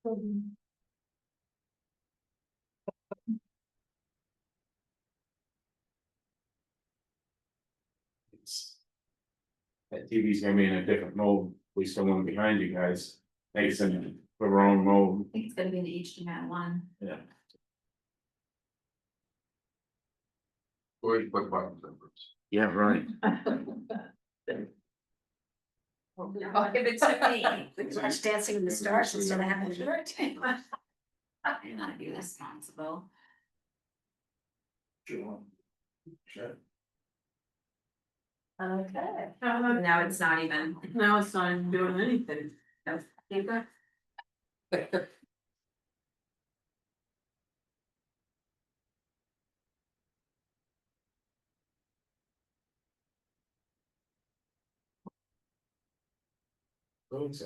That TV's gonna be in a different mode, we still want behind you guys, it's in the wrong mode, I think it's gonna be an HDMI one. yeah. Or you put buttons in first. Yeah, right. If it's me, watch Dancing in the Stars instead of having to. I'm not be responsible. Okay. Now it's not even. Now it's not even doing anything. Keep going.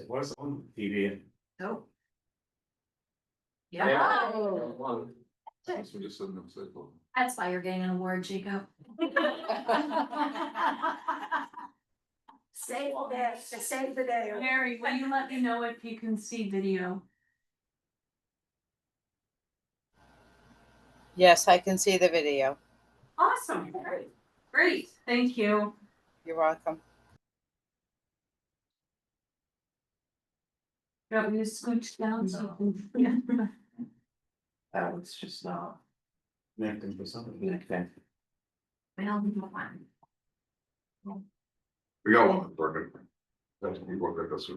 What's on TV? Oh. Yeah. Yeah. That's what you said in the circle. That's why you're getting an award, Jacob. Save the day, save the day. Mary, will you let me know if you can see video? Yes, I can see the video. Awesome, great, thank you. You're welcome. You want me to scooch down so you can? That was just not. Connecting for something, okay. Well, one. We got one working. That's we work like this.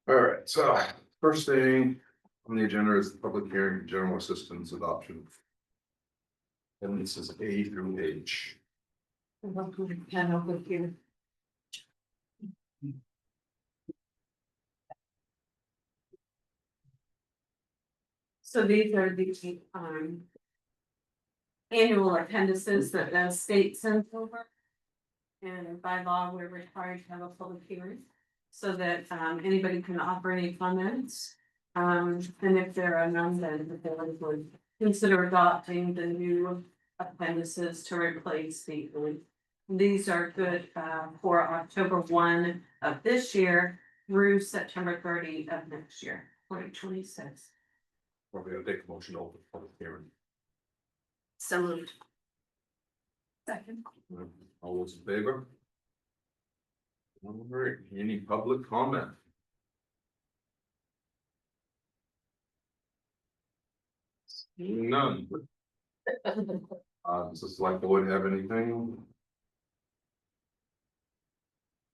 All right, so first thing on the agenda is the public hearing, general assistance adoption. And this is A through H. Pen over here. So these are the annual appendices that the state sends over. And by law, we're required to have a public hearing so that anybody can offer any comments. And if there are none, then the board would consider adopting the new appendices to replace the old. These are good for October 1 of this year through September 30 of next year, 2026. Probably gonna take a motion over the public hearing. So moved. Second. All those in favor? All right, any public comment? Seeing none. Does the select board have anything?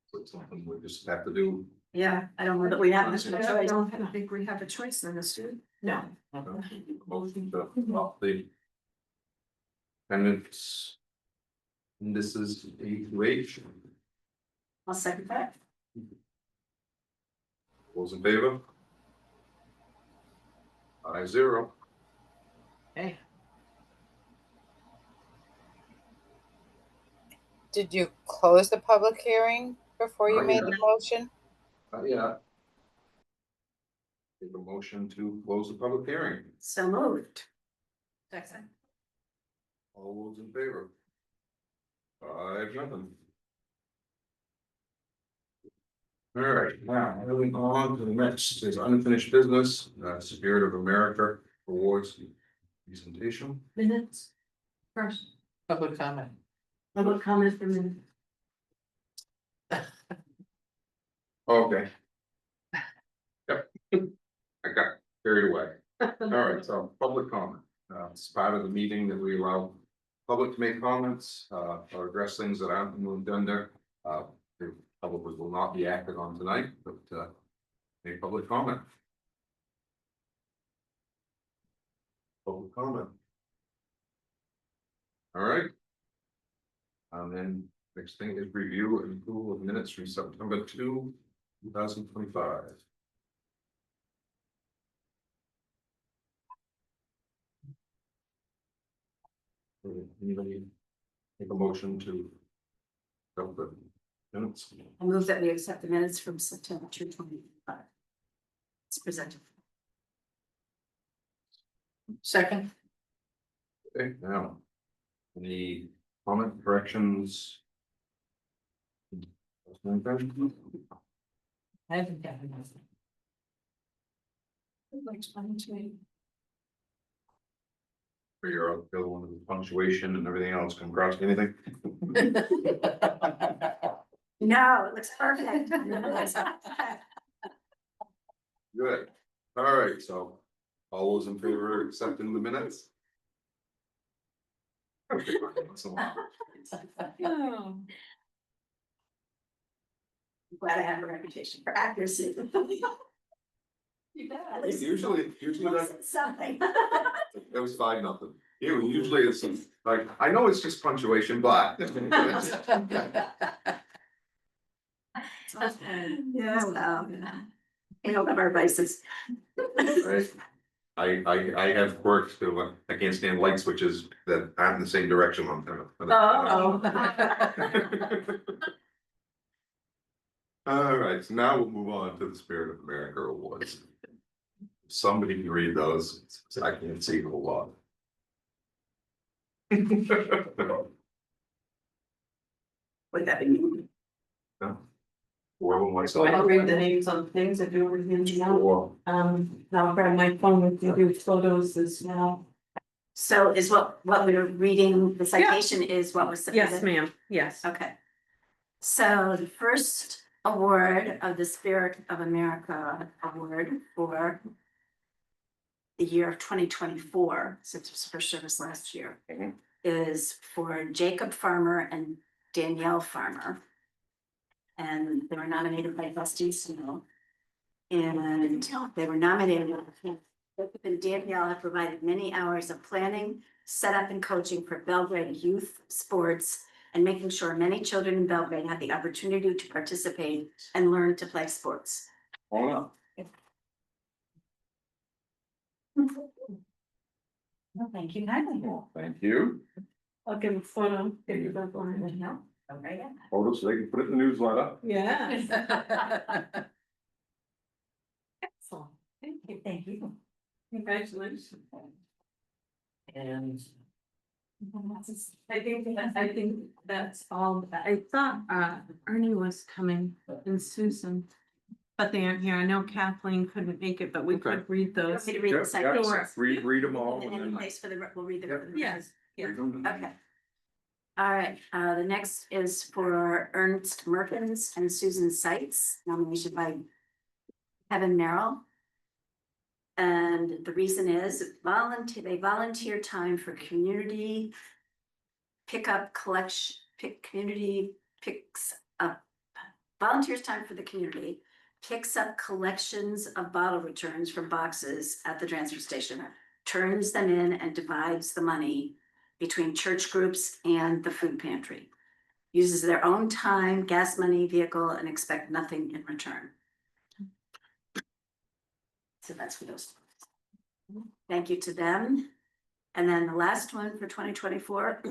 So it's something we just have to do. Yeah, I don't know that we have much of a I choice. don't think we have a choice in this, do we? No. Motion to adopt the attendance. And this is A through H. I'll second that. Those in favor? 5-0. Okay. Did you close the public hearing before you Not made yet. the motion? Yeah. Take a motion to close the public hearing. So moved. Second. All those in favor? 5-0. All right, now moving on to the next is unfinished business, Spirit of America Awards presentation. Minutes first. Public comment. Public comment for minutes. Okay. Yep. I got carried away. All right, so public comment. It's part of the meeting that we allow public to make comments, or address things that aren't on the agenda. They probably will not be acted on tonight, but, any public comment? Public comment. All right. And then next thing is review and approval of minutes from September 2, 2025. Anybody make a motion to adopt the minutes? I move that we accept the minutes from September 2025. It's presented. Second. Okay, now, any comment, corrections? I haven't gotten anything. For your other one, with punctuation and everything else, come across anything? No, it looks perfect. Good. All right, so all those in favor of accepting the minutes? Okay, once in a while. I'm glad I have a reputation for accuracy. You bet. At least Usually it's something. that was 5-0. Usually it's like, I know it's just punctuation, but. Yeah, well, you know, of our vices. Right. I have quirks too. I can't stand light switches that aren't in the same direction on them. Oh. All right, so now we'll move on to the Spirit of America Awards. Somebody can read those, I can't see a whole lot. Would that be? Whoever wants to. I'll read the names on things if you were handing out. Or- I'll grab my phone with you, do photos as well. So is what we were reading, the citation is what was submitted? Yes, ma'am, yes. Okay. So the first award of the Spirit of America Award for the year of 2024, since it was first service last year, is for Jacob Farmer and Danielle Farmer. And they were nominated by Dusty Snow. And they were nominated. Jacob and Danielle have provided many hours of planning, setup and coaching for Belgrade youth sports and making sure many children in Belgrade have the opportunity to participate and learn to play sports. Hold on. No, thank you kindly. Thank you. I'll give a photo. If you don't want it. No, okay, yeah. Photos so they can put it in the newsletter. Yeah. Excellent. Thank you. Thank you. Congratulations. And. I think that's all. I thought Ernie was coming and Susan. But they aren't here. I know Kathleen couldn't make it, but we Okay. could read You those. want me to read the citation? Read them all. And in place for the, we'll read them. Yes, yeah. Okay. All right, the next is for Ernst Merkins and Susan Seitz, nomination by Kevin Merrill. And the reason is they volunteer time for community pickup collection, community picks up, volunteers time for the community, picks up collections of bottle returns from boxes at the transfer station, turns them in and divides the money between church groups and the food pantry. Uses their own time, gas money, vehicle, and expect nothing in return. So that's for those. Thank you to them. And then the last one for 2024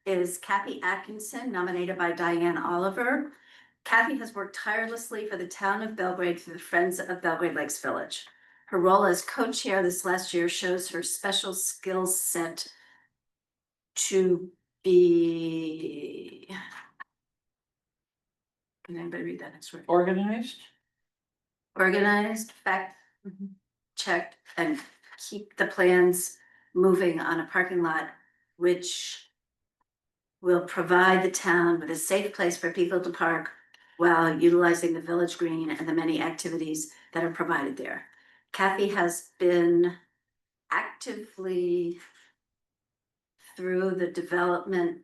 is Kathy Atkinson, nominated by Diane Oliver. Kathy has worked tirelessly for the town of Belgrade through the Friends of Belgrade Lakes Village. Her role as co-chair this last year shows her special skill set to be. Can anybody read that next word? Organized? Organized, fact checked, and keep the plans moving on a parking lot, which will provide the town with a safe place for people to park while utilizing the village green and the many activities that are provided there. Kathy has been actively through the development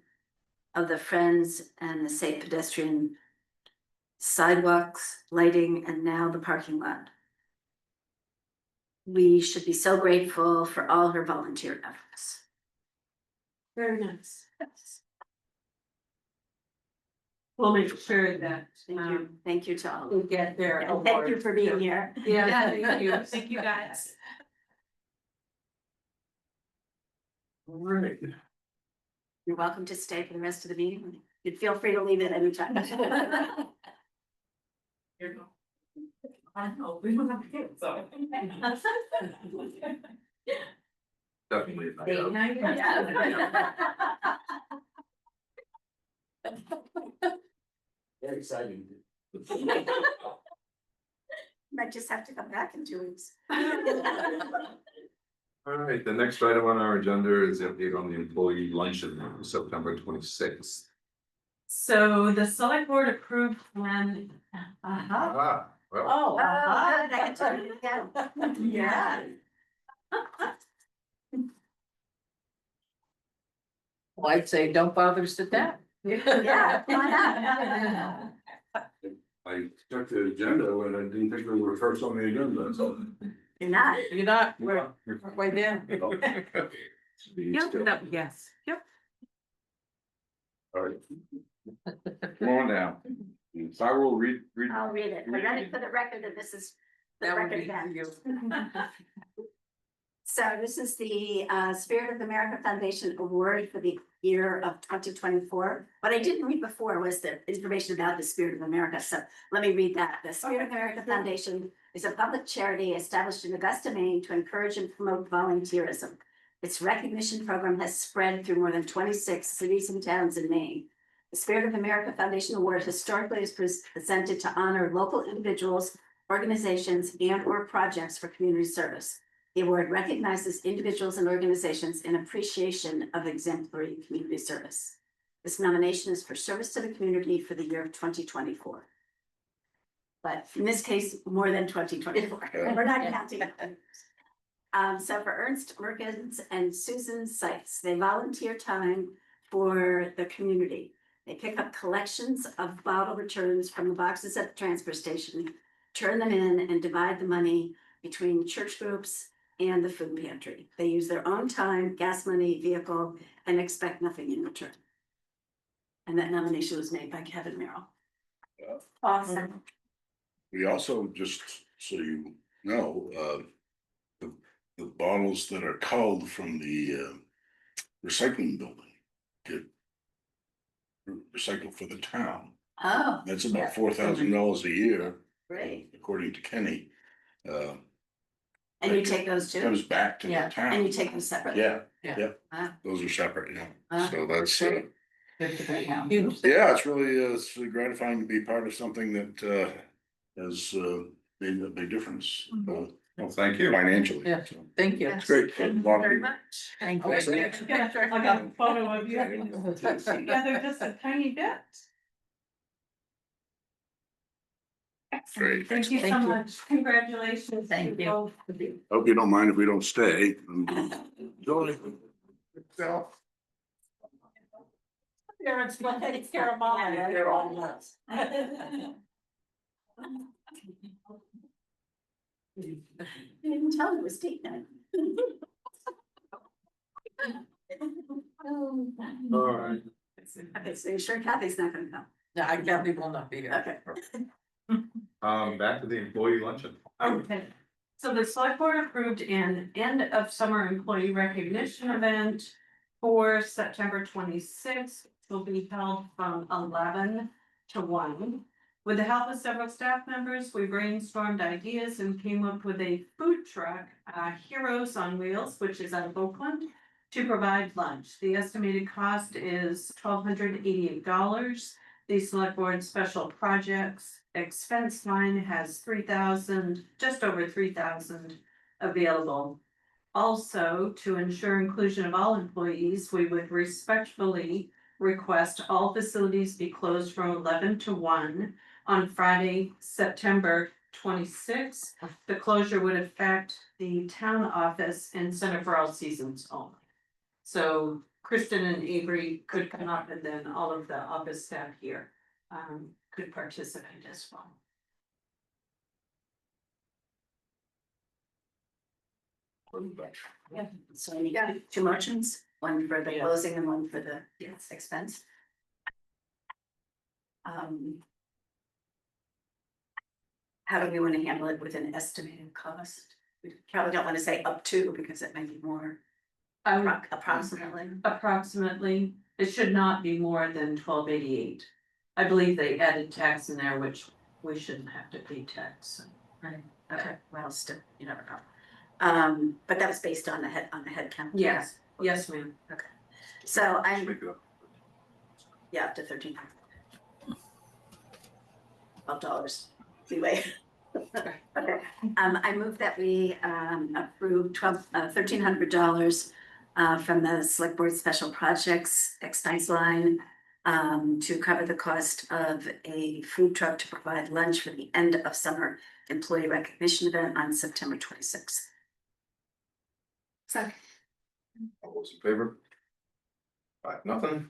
of the Friends and the safe pedestrian sidewalks, lighting, and now the parking lot. We should be so grateful for all her volunteer efforts. Very nice. We'll make sure that Thank you to all. we get there. And thank you for being here. Yeah, thank you. Thank you, guys. All right. You're welcome to stay for the rest of the meeting. You'd feel free to leave at any time. I know, we don't have kids, so. Definitely. Date night? Yeah. Very exciting. My just have to come back in 2 weeks. All right, the next item on our agenda is the update on the employee luncheon, September 26th. So the select board approved when. Ah, well, Oh, Oh, good, I can tell you again. Yeah. Well, I'd say don't bother to sit down. Yeah, why not? I checked the agenda and I didn't think we were first on the agenda, so. You're not. You're not, we're way down. Yep. Yes, yep. All right. Come on down. So I will read. I'll read it. I read it for the record that this is the That would record be again. you. So this is the Spirit of America Foundation Award for the year of 2024. What I didn't read before was the information about the Spirit of America. So let me read that. The Spirit of America Foundation is a public charity established in Augusta, Maine to encourage and promote volunteerism. Its recognition program has spread through more than 26 cities and towns in Maine. The Spirit of America Foundation Award historically is presented to honor local individuals, organizations, and/or projects for community service. The award recognizes individuals and organizations in appreciation of exemplary community service. This nomination is for service to the community for the year of 2024. But in this case, more than 2024. We're not counting. So for Ernst Merkins and Susan Seitz, they volunteer time for the community. They pick up collections of bottle returns from the boxes at the transfer station, turn them in, and divide the money between church groups and the food pantry. They use their own time, gas money, vehicle, and expect nothing in return. And that nomination was made by Kevin Merrill. Awesome. We also, just so you know, the bottles that are culled from the recycling building get recycled for the town. Oh, That's about $4,000 a year, great. according to Kenny. And you take those too? Comes back to the Yeah. town. And you take them separately? Yeah, Yeah. yeah, Ah. those are separate, yeah. Ah, So that's, Good to be now. yeah, it's really, it's gratifying to be part of something that has made a big difference. well, thank you. Financially. Yeah. So, Thank you. It's great. Thank you A lot of very people. much. Thank Okay. I got a photo of you together just a tiny bit. Great. Thank you so Thank you. much. Congratulations. Thank to you. both of you. Hope you don't mind if we don't stay. Parents, go ahead and care of mom. Yeah, they're all nuts. You didn't tell me it was date night. All right. Okay, so you're sure Kathy's not gonna come? No, I definitely will not be here. Okay. Back to the employee luncheon. Okay, so the select board approved an end of summer employee recognition event for September 26th. Will be held from 11 to 1. With the help of several staff members, we brainstormed ideas and came up with a food truck, Heroes on Wheels, which is out of Oakland, to provide lunch. The estimated cost is $1,288. The select board special projects expense line has 3,000, just over 3,000 available. Also, to ensure inclusion of all employees, we would respectfully request all facilities be closed from 11 to 1 on Friday, September 26th. The closure would affect the town office and Center for All Seasons only. So Kristen and Avery could come up, and then all of the office staff here could participate as well. Yeah, so you got 2 motions, one for the closing and one for the expense. How do we want to handle it with an estimated cost? We probably don't want to say up to, because it might be more approximately. Approximately, it should not be more than $12.88. I believe they added tax in there, which we shouldn't have to pay tax. So. Right, okay, well, still, you never know. But that was based on the head count. Yes, yes, ma'am. So Just I'm, make it up. yeah, up to $13. $12 leeway. Okay, I move that we approve $1,300 from the Select Board Special Projects expense line to cover the cost of a food truck to provide lunch for the end of summer employee recognition event on September 26th. Second. All those in favor? 5-0.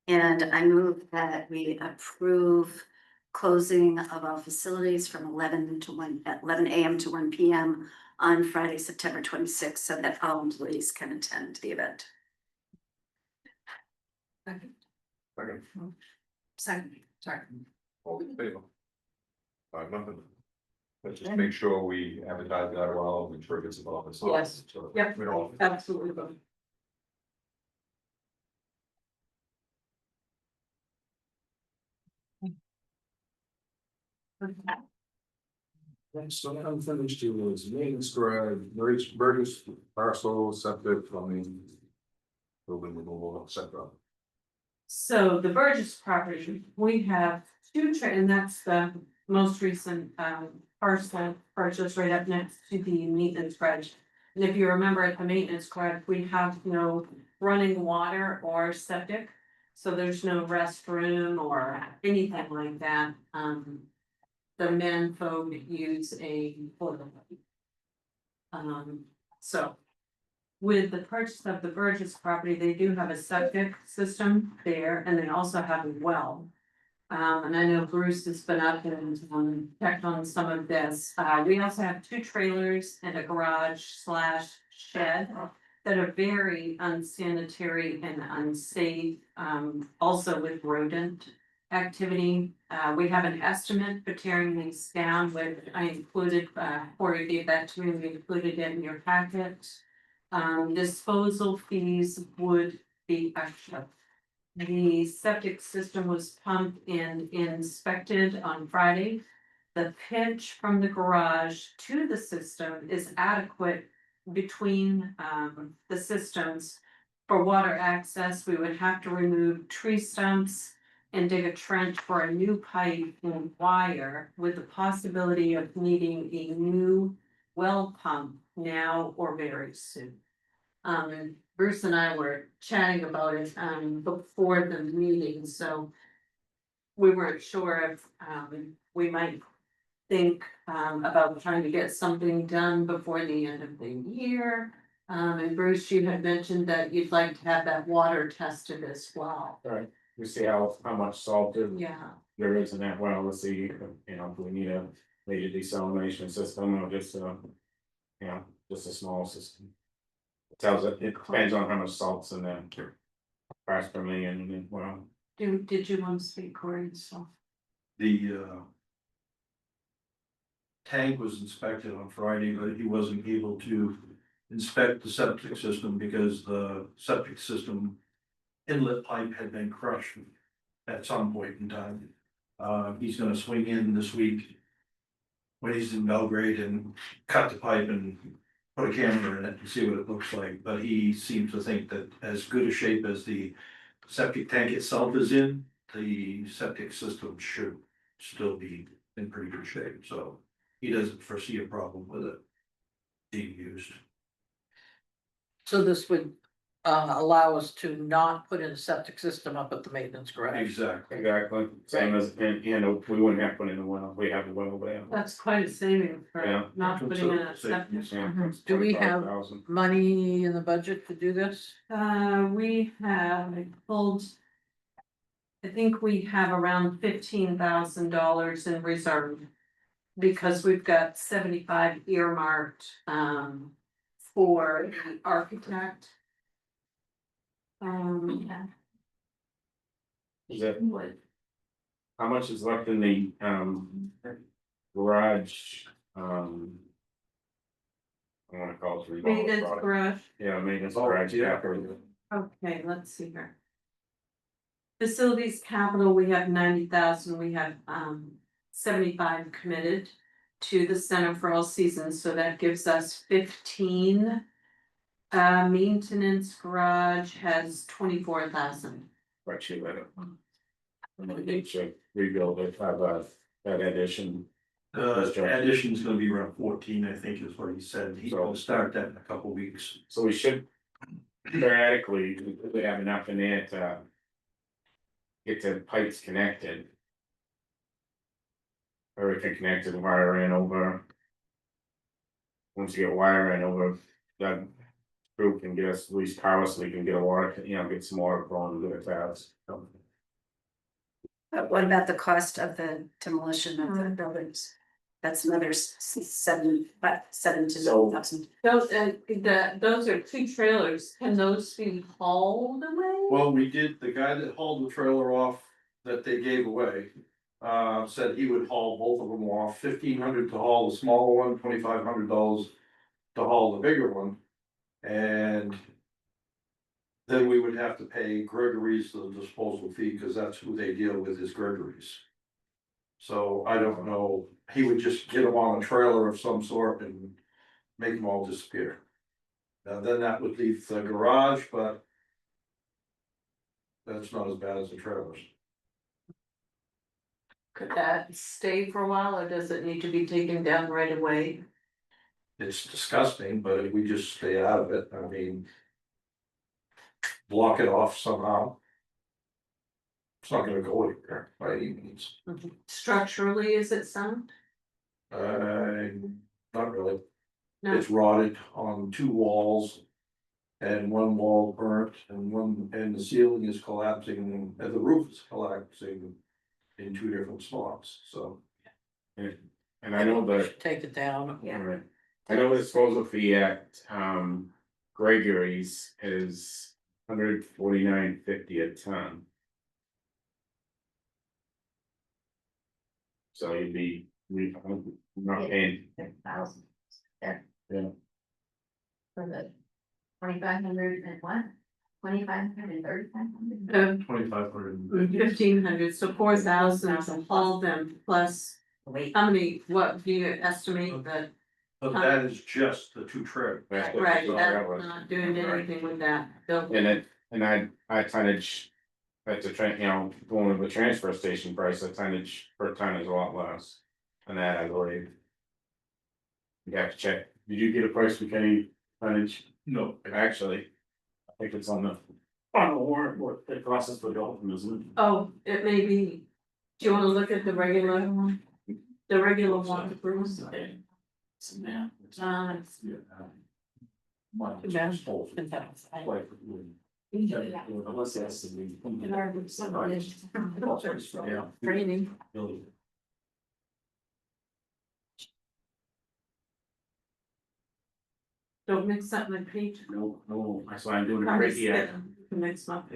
And I move that we approve closing of all facilities from 11 a.m. to 1 p.m. on Friday, September 26th, so that all employees can attend the event. Second, Second, sorry. all in favor? 5-0. Let's just make sure we advertise that well, make sure it gets above us. Yes. So Yep. we don't. Absolutely. Next, so unfinished was maintenance garage, Burgess parcel, septic, plumbing. Building removal, et cetera. So the Burgess property, we have and that's the most recent parcel purchase right up next to the maintenance garage. And if you remember at the maintenance garage, we have no running water or septic. So there's no restroom or anything like that. The men folk use a portable. So. With the purchase of the Burgess property, they do have a septic system there and they also have a well. And I know Bruce has been up and checked on some of this. We also have 2 trailers and a garage / shed that are very unsanitary and unsafe, also with rodent activity. We have an estimate for tearing these down, which I included, Corey gave that to me, we included it in your packet. Disposal fees would be extra. The septic system was pumped and inspected on Friday. The pitch from the garage to the system is adequate between the systems. For water access, we would have to remove tree stumps and dig a trench for a new pipe and wire with the possibility of needing a new well pump now or very soon. And Bruce and I were chatting about it before the meeting, so. We weren't sure if we might think about trying to get something done before the end of the year. And Bruce, you had mentioned that you'd like to have that water tested as well. Right, we see how much salt Yeah, there is in that well, let's see, if we need a major desalination system or just just a small system. It tells it depends on how much salt's in there. Parts per million, and then, well, did you want to speak, Corey, so? The tank was inspected on Friday, but he wasn't able to inspect the septic system because the septic system inlet pipe had been crushed at some point in time. He's gonna swing in this week when he's in Belgrade and cut the pipe and put a camera in it and see what it looks like, but he seems to think that as good a shape as the septic tank itself is in, the septic system should still be in pretty good shape, so he doesn't foresee a problem with it being used. So this would allow us to not put in a septic system up at the maintenance garage. Exactly. same as, and we wouldn't have to put in a well, we have the well there. That's quite a saving Yeah. for not putting in a septic. Yeah, Do we have 25,000. money in the budget to do this? We have pulled. I think we have around $15,000 in reserve. Because we've got 75 earmarked for the architect. Is it, how much is left in the garage, I wanna call it. revolving Maintenance product. garage. Yeah, maintenance garage, yeah. Okay, let's see here. Facilities capital, we have 90,000, we have 75 committed to the Center for All Seasons, so that gives us 15. Maintenance garage has 24,000. Right, you let it. And we need to rebuild it, have that addition. Addition's gonna be around 14, I think is what he said. He's gonna start that in a couple weeks. So we should theoretically, we have enough in there to get the pipes connected. Everything connected, wire in over. Once you get wire in over, that group can get us, at least power, so we can get a water, get some water flowing to the towers. But what about the cost of the demolition of the buildings? That's another 7 to So- 9,000. Those are 2 trailers, can those be hauled away? Well, we did, the guy that hauled the trailer off that they gave away. Said he would haul both of them off, $1,500 to haul the smaller one, $2,500 to haul the bigger one. And then we would have to pay Gregory's the disposal fee, because that's who they deal with, is Gregory's. So I don't know, he would just get them on a trailer of some sort and make them all disappear. Now then that would leave the garage, but that's not as bad as the trailers. Could that stay for a while, or does it need to be taken down right away? It's disgusting, but if we just stay out of it, I mean. Block it off somehow. It's not gonna go anywhere by any means. Structurally, is it sound? Not really. No. It's rotted on 2 walls. And 1 wall burnt and the ceiling is collapsing and the roof is collapsing in 2 different spots, so. And I know that, Take it down. Yeah. I know the disposal fee at, Gregory's is $149.50 a ton. So you'd be, not paying, 1,000. There yeah, for the 2,500 and what? 2,500 and 3,500? 2,500. 1,500, so 4,000 to haul them, plus Wait, how many, what do you estimate that? But that is just the 2 trailers. that's what. Right, that that's was. not doing anything with that building. And I tonnage, that's a going with the transfer station price, the tonnage per ton is a lot less than that, I believe. You have to check, did you get a price for any tonnage? No. Actually, I think it's on the warrant, what it costs us for Dalton, isn't it? Oh, it may be, do you wanna look at the regular one? The regular one, Bruce? Yeah. Unless that's the. In our subdivision. Training. Don't mix up my page. No, that's why I'm doing it right here. Mix up.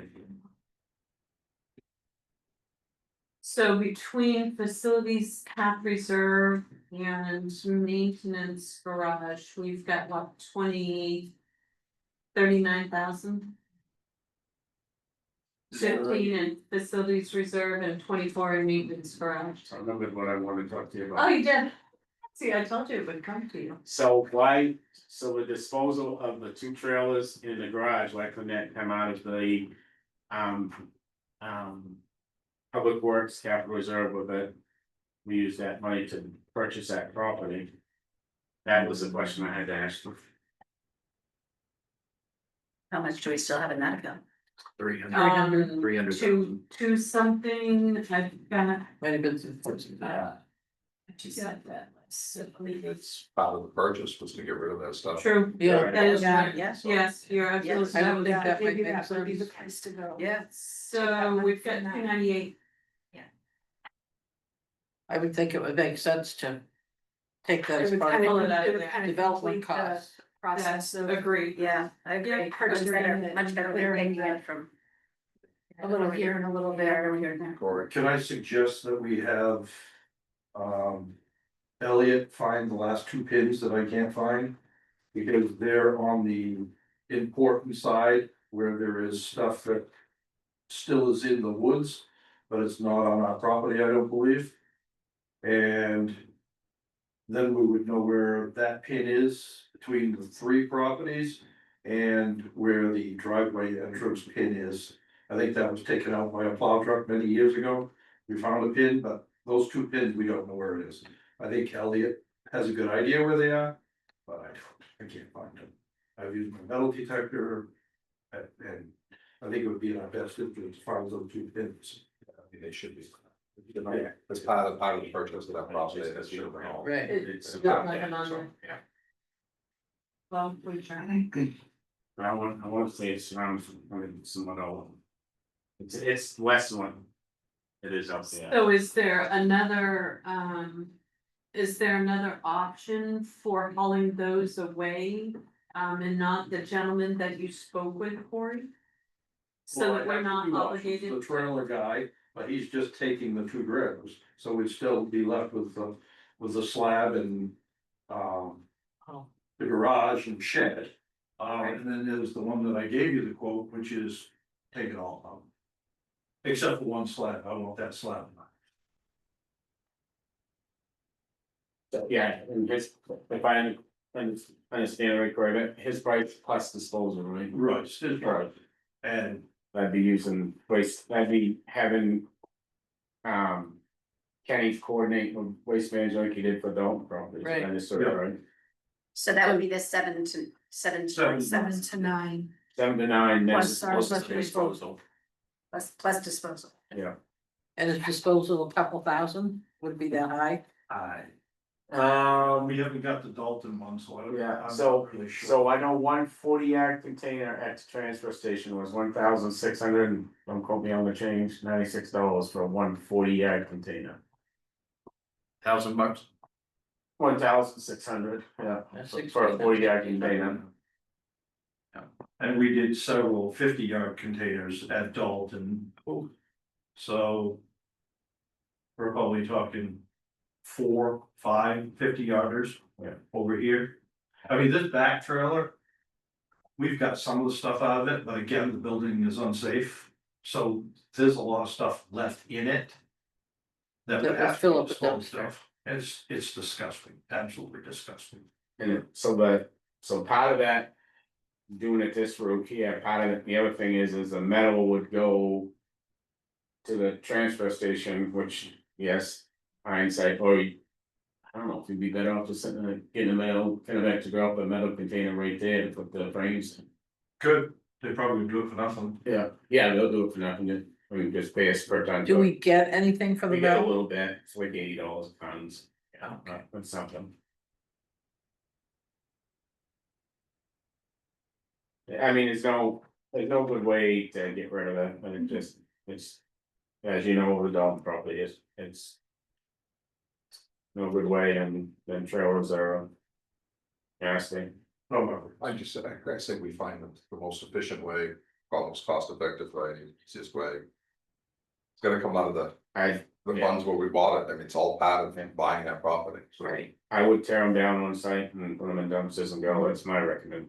So between facilities cap reserve and maintenance garage, we've got what, 39,000? 15 in facilities reserve and 24 in maintenance garage. I remember what I wanted to talk to you Oh, about. you did? See, I told you it would come to you. So the disposal of the 2 trailers in the garage, why couldn't that come out of the, Public Works capital reserve with it? We use that money to purchase that property. That was the question I had to ask them. How much do we still have in that account? 300. 300,000. To something, I've got. Might have been some force of that. I just said that. It's part of the purchase was to get rid of that stuff. True. Yeah. That is right. Yes. Yes, you're absolutely. Yes. I don't think that might Maybe make that would be the sense. place to go. Yeah, So we've got 298. I would think it would make sense to take that It as would part kind of of, that it would in kind of development complete the costs. process of, Agreed. yeah, I agree, purchase better, much better than taking it from. A little here and a little there, and here and there. Corey. Can I suggest that we have Elliot find the last 2 pins that I can't find? Because they're on the important side where there is stuff that still is in the woods, but it's not on our property, I don't believe. And then we would know where that pin is between the 3 properties and where the driveway entrance pin is. I think that was taken out by a plow truck many years ago. We found a pin, but those 2 pins, we don't know where it is. I think Elliot has a good idea where they are, but I can't find them. I've used my metal detector. And I think it would be in our best interest as far as those two pins. I mean, they should be. That's part of the purchase of that property, that should have been all. Right. It's. Not nothing on there. Yeah. Well, we try. I want to say it's around, I mean, somewhat old. It's less one. It is up there. So is there another option for hauling those away? And not the gentleman that you spoke with, Corey? So that we're not obligated. The trailer guy, but he's just taking the two trailers, so we'd still be left with the slab and. The garage and shed. And then there's the one that I gave you the quote, which is take it all out. Except for one slab, I want that slab. So, yeah, and his, if I understand right, correct, his price plus disposal, right? Right, still part. And I'd be using waste, I'd be having. Kenny coordinate with waste management like he did for Dalton properties, Right. and sort of, right? So that would be the 7 to 9. 7 to 9. 7 to 9, Plus then our disposal. Plus disposal. yeah. And is disposal a couple thousand, would be that high? we haven't got the Dalton one, so I don't. Yeah, I'm so, not really sure. so I know 140-yard container at the transfer station was $1,600, don't quote me on the change, $96 for a 140-yard container. $1,000. 1,600, yeah, That's for a 40-yard container. And we did several 50-yard containers at Dalton. So. We're probably talking 4, 5, 50-yarders. Yeah. Over here. I mean, this back trailer. We've got some of the stuff out of it, but again, the building is unsafe, so there's a lot of stuff left in it. That would That would have to fill be up the disposed dumpster. of. It's disgusting, absolutely disgusting. And so part of that, doing it this route here, part of it, the other thing is the metal would go. To the transfer station, which, yes, hindsight, or I don't know if you'd be better off just sitting there, getting a metal, kind of have to grab a metal container right there to put the frames in. Good, they probably do it for nothing. Yeah, they'll do it for nothing, I mean, just pay us per ton. Do we get anything for the We get a metal? little bit, it's like $80 a pound. Yeah, Okay. that's something. I mean, there's no good way to get rid of it, but it's, as you know, the dog probably is, it's. No good way, and then trailers are. Nasty. No matter. I say we find the most efficient way, most cost effective way, easiest way. It's gonna come out of the Yeah. funds where we bought it, I mean, it's all part of buying that property, so. Right, I would tear them down on site and put them in dumpsters and go, that's my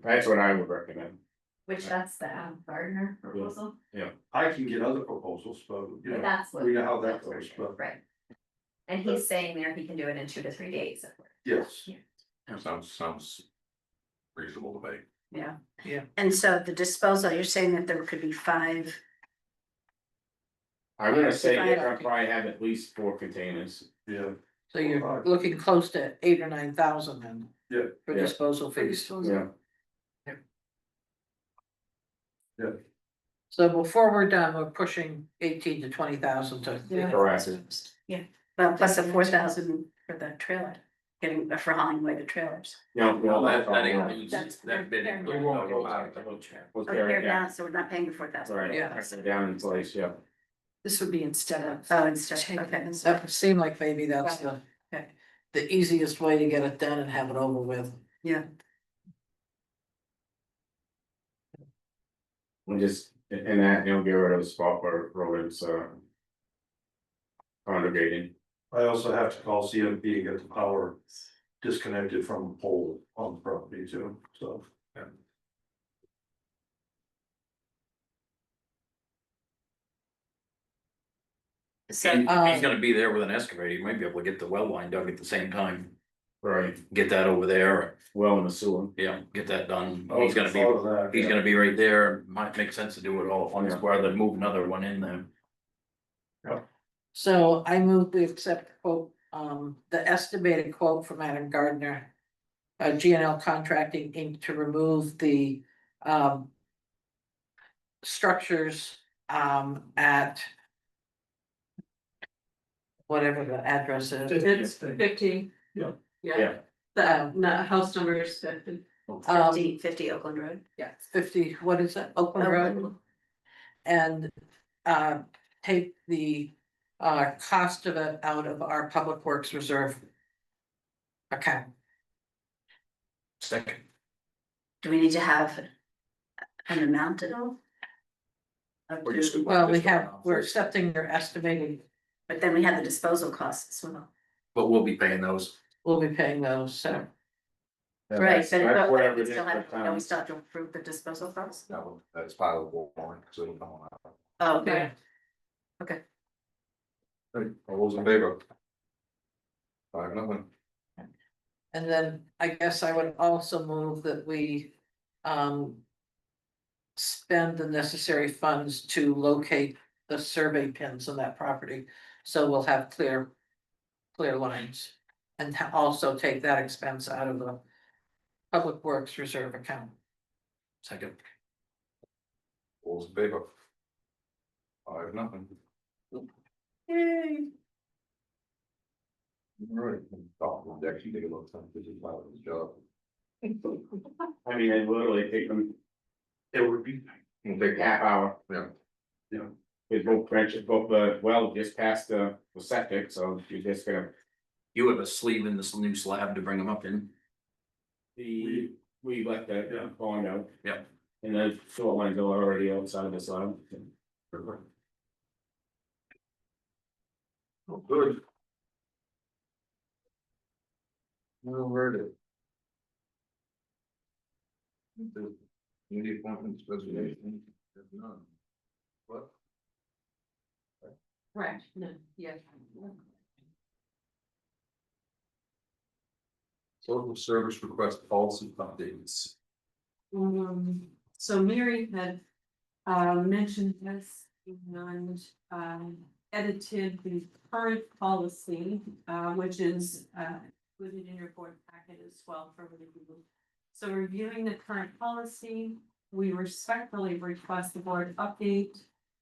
that's what I would recommend. Which that's the Gardner proposal, I can get other proposals, but you but know, that's what. we know how that that's for goes, sure, but right. And he's saying there he can do it in 2 to 3 days. yes. Sounds reasonable to me. Yeah. And so the disposal, you're saying that there could be 5. I'm gonna say Fine. you're gonna probably have at least 4 containers. Yeah, So you're looking close to 8 or 9,000 then? Yeah. For Yeah. disposal fees. Yeah. So before we're done, we're pushing 18 to 20,000 to. Correct. Yeah, well, plus the 4,000 for the trailer, for hauling away the trailers. No, That's- We'll Oh, carry here it down, now, so we're not paying the 4,000. right, Yeah. down in place, yeah. This would be instead of. Oh, instead, okay. That would seem like maybe that's the easiest way to get it done and have it over with. Yeah. We just, in that, get rid of the spot where rodents congregating. I also have to call CMP and get the power disconnected from the pole on the property too, so. Yeah. So, If he's gonna be there with an excavator, you might be able to get the well line dug at the same time, Right, get that over there, well in the sewer. yeah, get that done. Oh, He's gonna thought of that, be, he's yeah. gonna be right there, might make sense to do it all at once, Yeah. rather than move another one in there. So I move we accept the quote the estimated quote from Adam Gardner. GNL Contracting Inc. to remove the, structures, at. Whatever the address is. It's 50. Yeah. Yeah, the house number is 50. 50 Oakland Road. Yeah, 50, what is it, Oakland Road? And, take the, cost of it out of our Public Works Reserve account. Second. Do we need to have an amount at all? Or just do- Well, just we're accepting your estimated, But then we have the disposal costs as well. But we'll be paying those. we'll be paying those, so. Right, but That's whatever we it is still per have, ton. no, we still have to approve the disposal costs? No, that's part of the warrant, so it'll come on out. Oh, okay. Okay. Right, all those in favor? 5-0. And then I guess I would also move that we, spend the necessary funds to locate the survey pins on that property. So we'll have clear lines. And also take that expense out of the Public Works Reserve account. Second. All those in favor? 5-0. Yay. All right, I'll actually take a little time to do his job. I mean, it literally take them. It would be. We'll take Half hour. Yeah. Yeah. With both trenches, both well, just past the septic, so you're just gonna. You have a sleeve in this new slab to bring them up in. We let that bond out. Yeah. And the short lines are already outside of the slab. Oh, good. Well, where it is. Community appointments, resignation, there's none. What? Right, no, yeah. Social service request policy updates. So Mary had mentioned this and edited the current policy, which is included in your board packet as well for review. So reviewing the current policy, we respectfully request the board update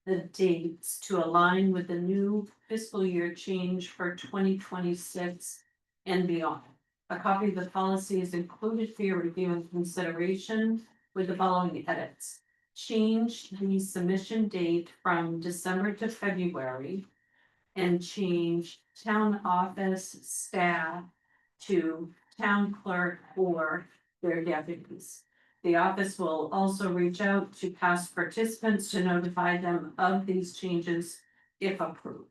the dates to align with the new fiscal year change for 2026 and beyond. A copy of the policy is included for your review and consideration with the following edits. Change the submission date from December to February and change town office staff to town clerk or their deputies. The office will also reach out to past participants to notify them of these changes if approved.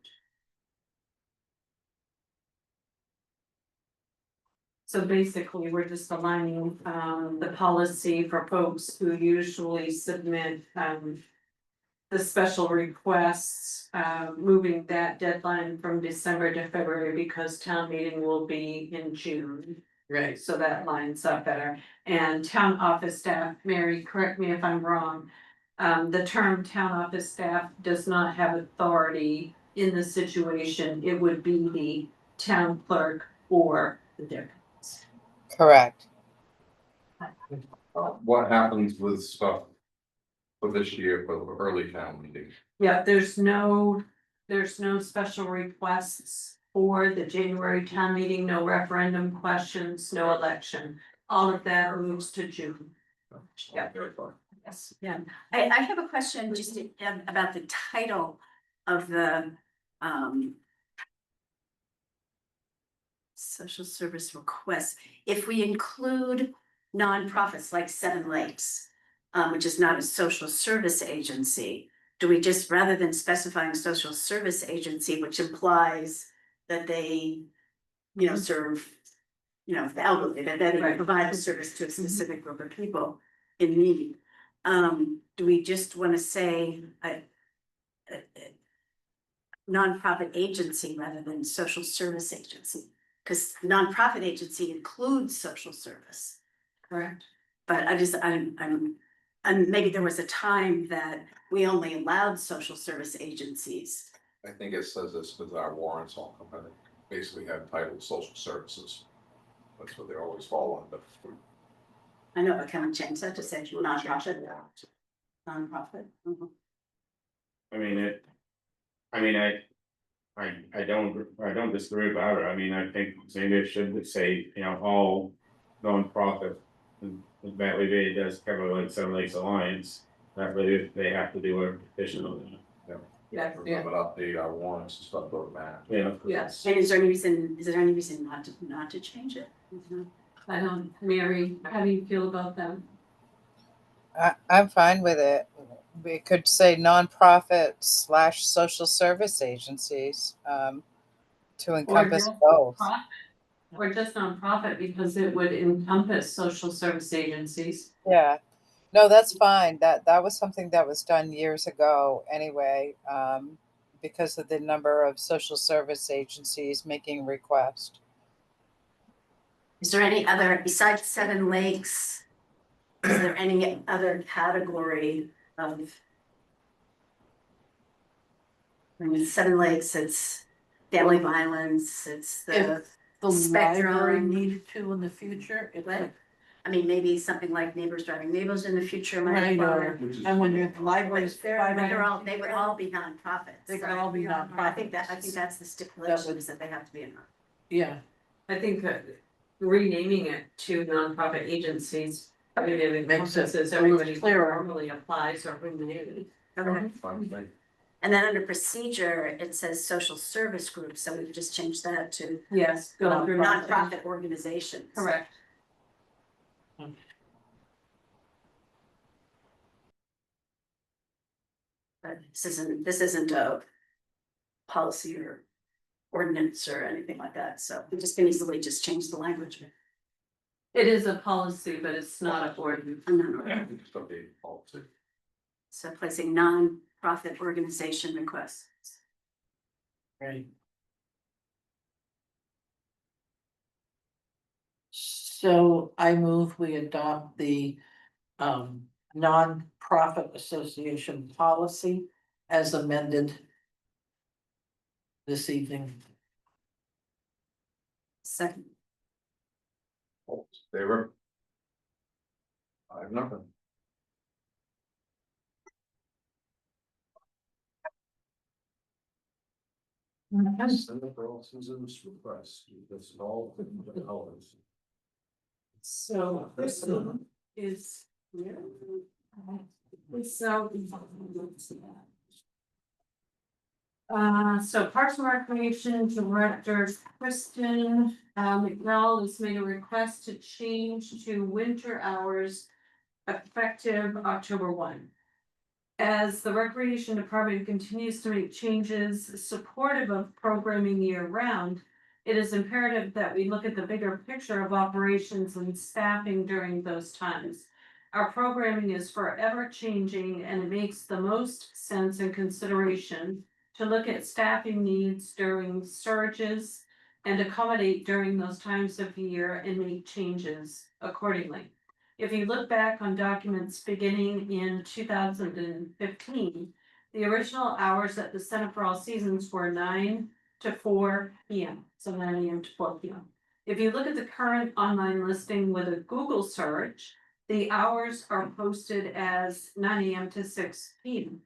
So basically, we're just aligning the policy for folks who usually submit the special requests, moving that deadline from December to February because town meeting will be in June. Right. So that lines up better. And town office staff, Mary, correct me if I'm wrong. The term town office staff does not have authority in this situation. It would be the town clerk or the deputy. Correct. What happens with stuff for this year for the early town meeting? Yeah, there's no special requests for the January town meeting, no referendum questions, no election. All of that moves to June. Yeah. Yes, yeah. I have a question just about the title of the social service request. If we include nonprofits like Seven Lakes, which is not a social service agency, do we just, rather than specifying social service agency, which implies that they, serve, the elderly, that they provide a service to a specific group of people in need? Do we just want to say a nonprofit agency rather than social service agency? Because nonprofit agency includes social service. Correct. But and maybe there was a time that we only allowed social service agencies. I think it says this with our warrants all come out. basically have titled social services. That's what they always fall under. I know, but can we change that to say nonprofit? Nonprofit. Mhm. I mean, I don't disagree about it, I mean, I think maybe it should say, you know, all nonprofit. And that way it does cover like Seven Lakes Alliance, that way they have to do a petition on that. Yeah. Have an update our warrants and stuff like that. Yeah. Yes, And is there any reason not to change it? I don't, Mary, how do you feel about them? I'm fine with it. We could say nonprofit / social service agencies, to encompass just both. profit. Or just nonprofit, because it would encompass social service agencies. Yeah, no, that's fine. That was something that was done years ago anyway, because of the number of social service agencies making requests. Is there any other, besides Seven Lakes? Is there any other category of? I mean, Seven Lakes, it's family violence, it's the, The library Spectrum. needed to in the future, it what? I mean, maybe something like Neighbors Driving Neighbors in the future might Right, apply. or, and when the library's They would all be nonprofits. They could all be I think nonprofits. that's the stipulation, is that they have to be a non. Yeah, I think that renaming it to nonprofit agencies, I mean, it Makes it encompasses a little everybody clearer. normally applies or renewed. Okay. Fine thing. And then under procedure, it says social service groups, so we could just change that to Yes, go through nonprofit organizations. Correct. But this isn't a policy or ordinance or anything like that, so we just can easily just change the language. It is a policy, but it's not a ordinance. Just update policy. So placing non-profit organization requests. right. So I move we adopt the nonprofit association policy as amended this evening. Second, All in favor? I have nothing. Send up for all citizens requests, that's all the colors. So this one is. So. So Parks and Recreation Director Kristen McNall has made a request to change to winter hours effective October 1. As the Recreation Department continues to make changes supportive of programming year round, it is imperative that we look at the bigger picture of operations and staffing during those times. Our programming is forever changing, and it makes the most sense and consideration to look at staffing needs during surges and accommodate during those times of year and make changes accordingly. If you look back on documents beginning in 2015, the original hours at the Center for All Seasons were 9 to 4 p.m. So 9 a.m. to 4 p.m. If you look at the current online listing with a Google search, the hours are posted as 9 a.m. to 6 p.m.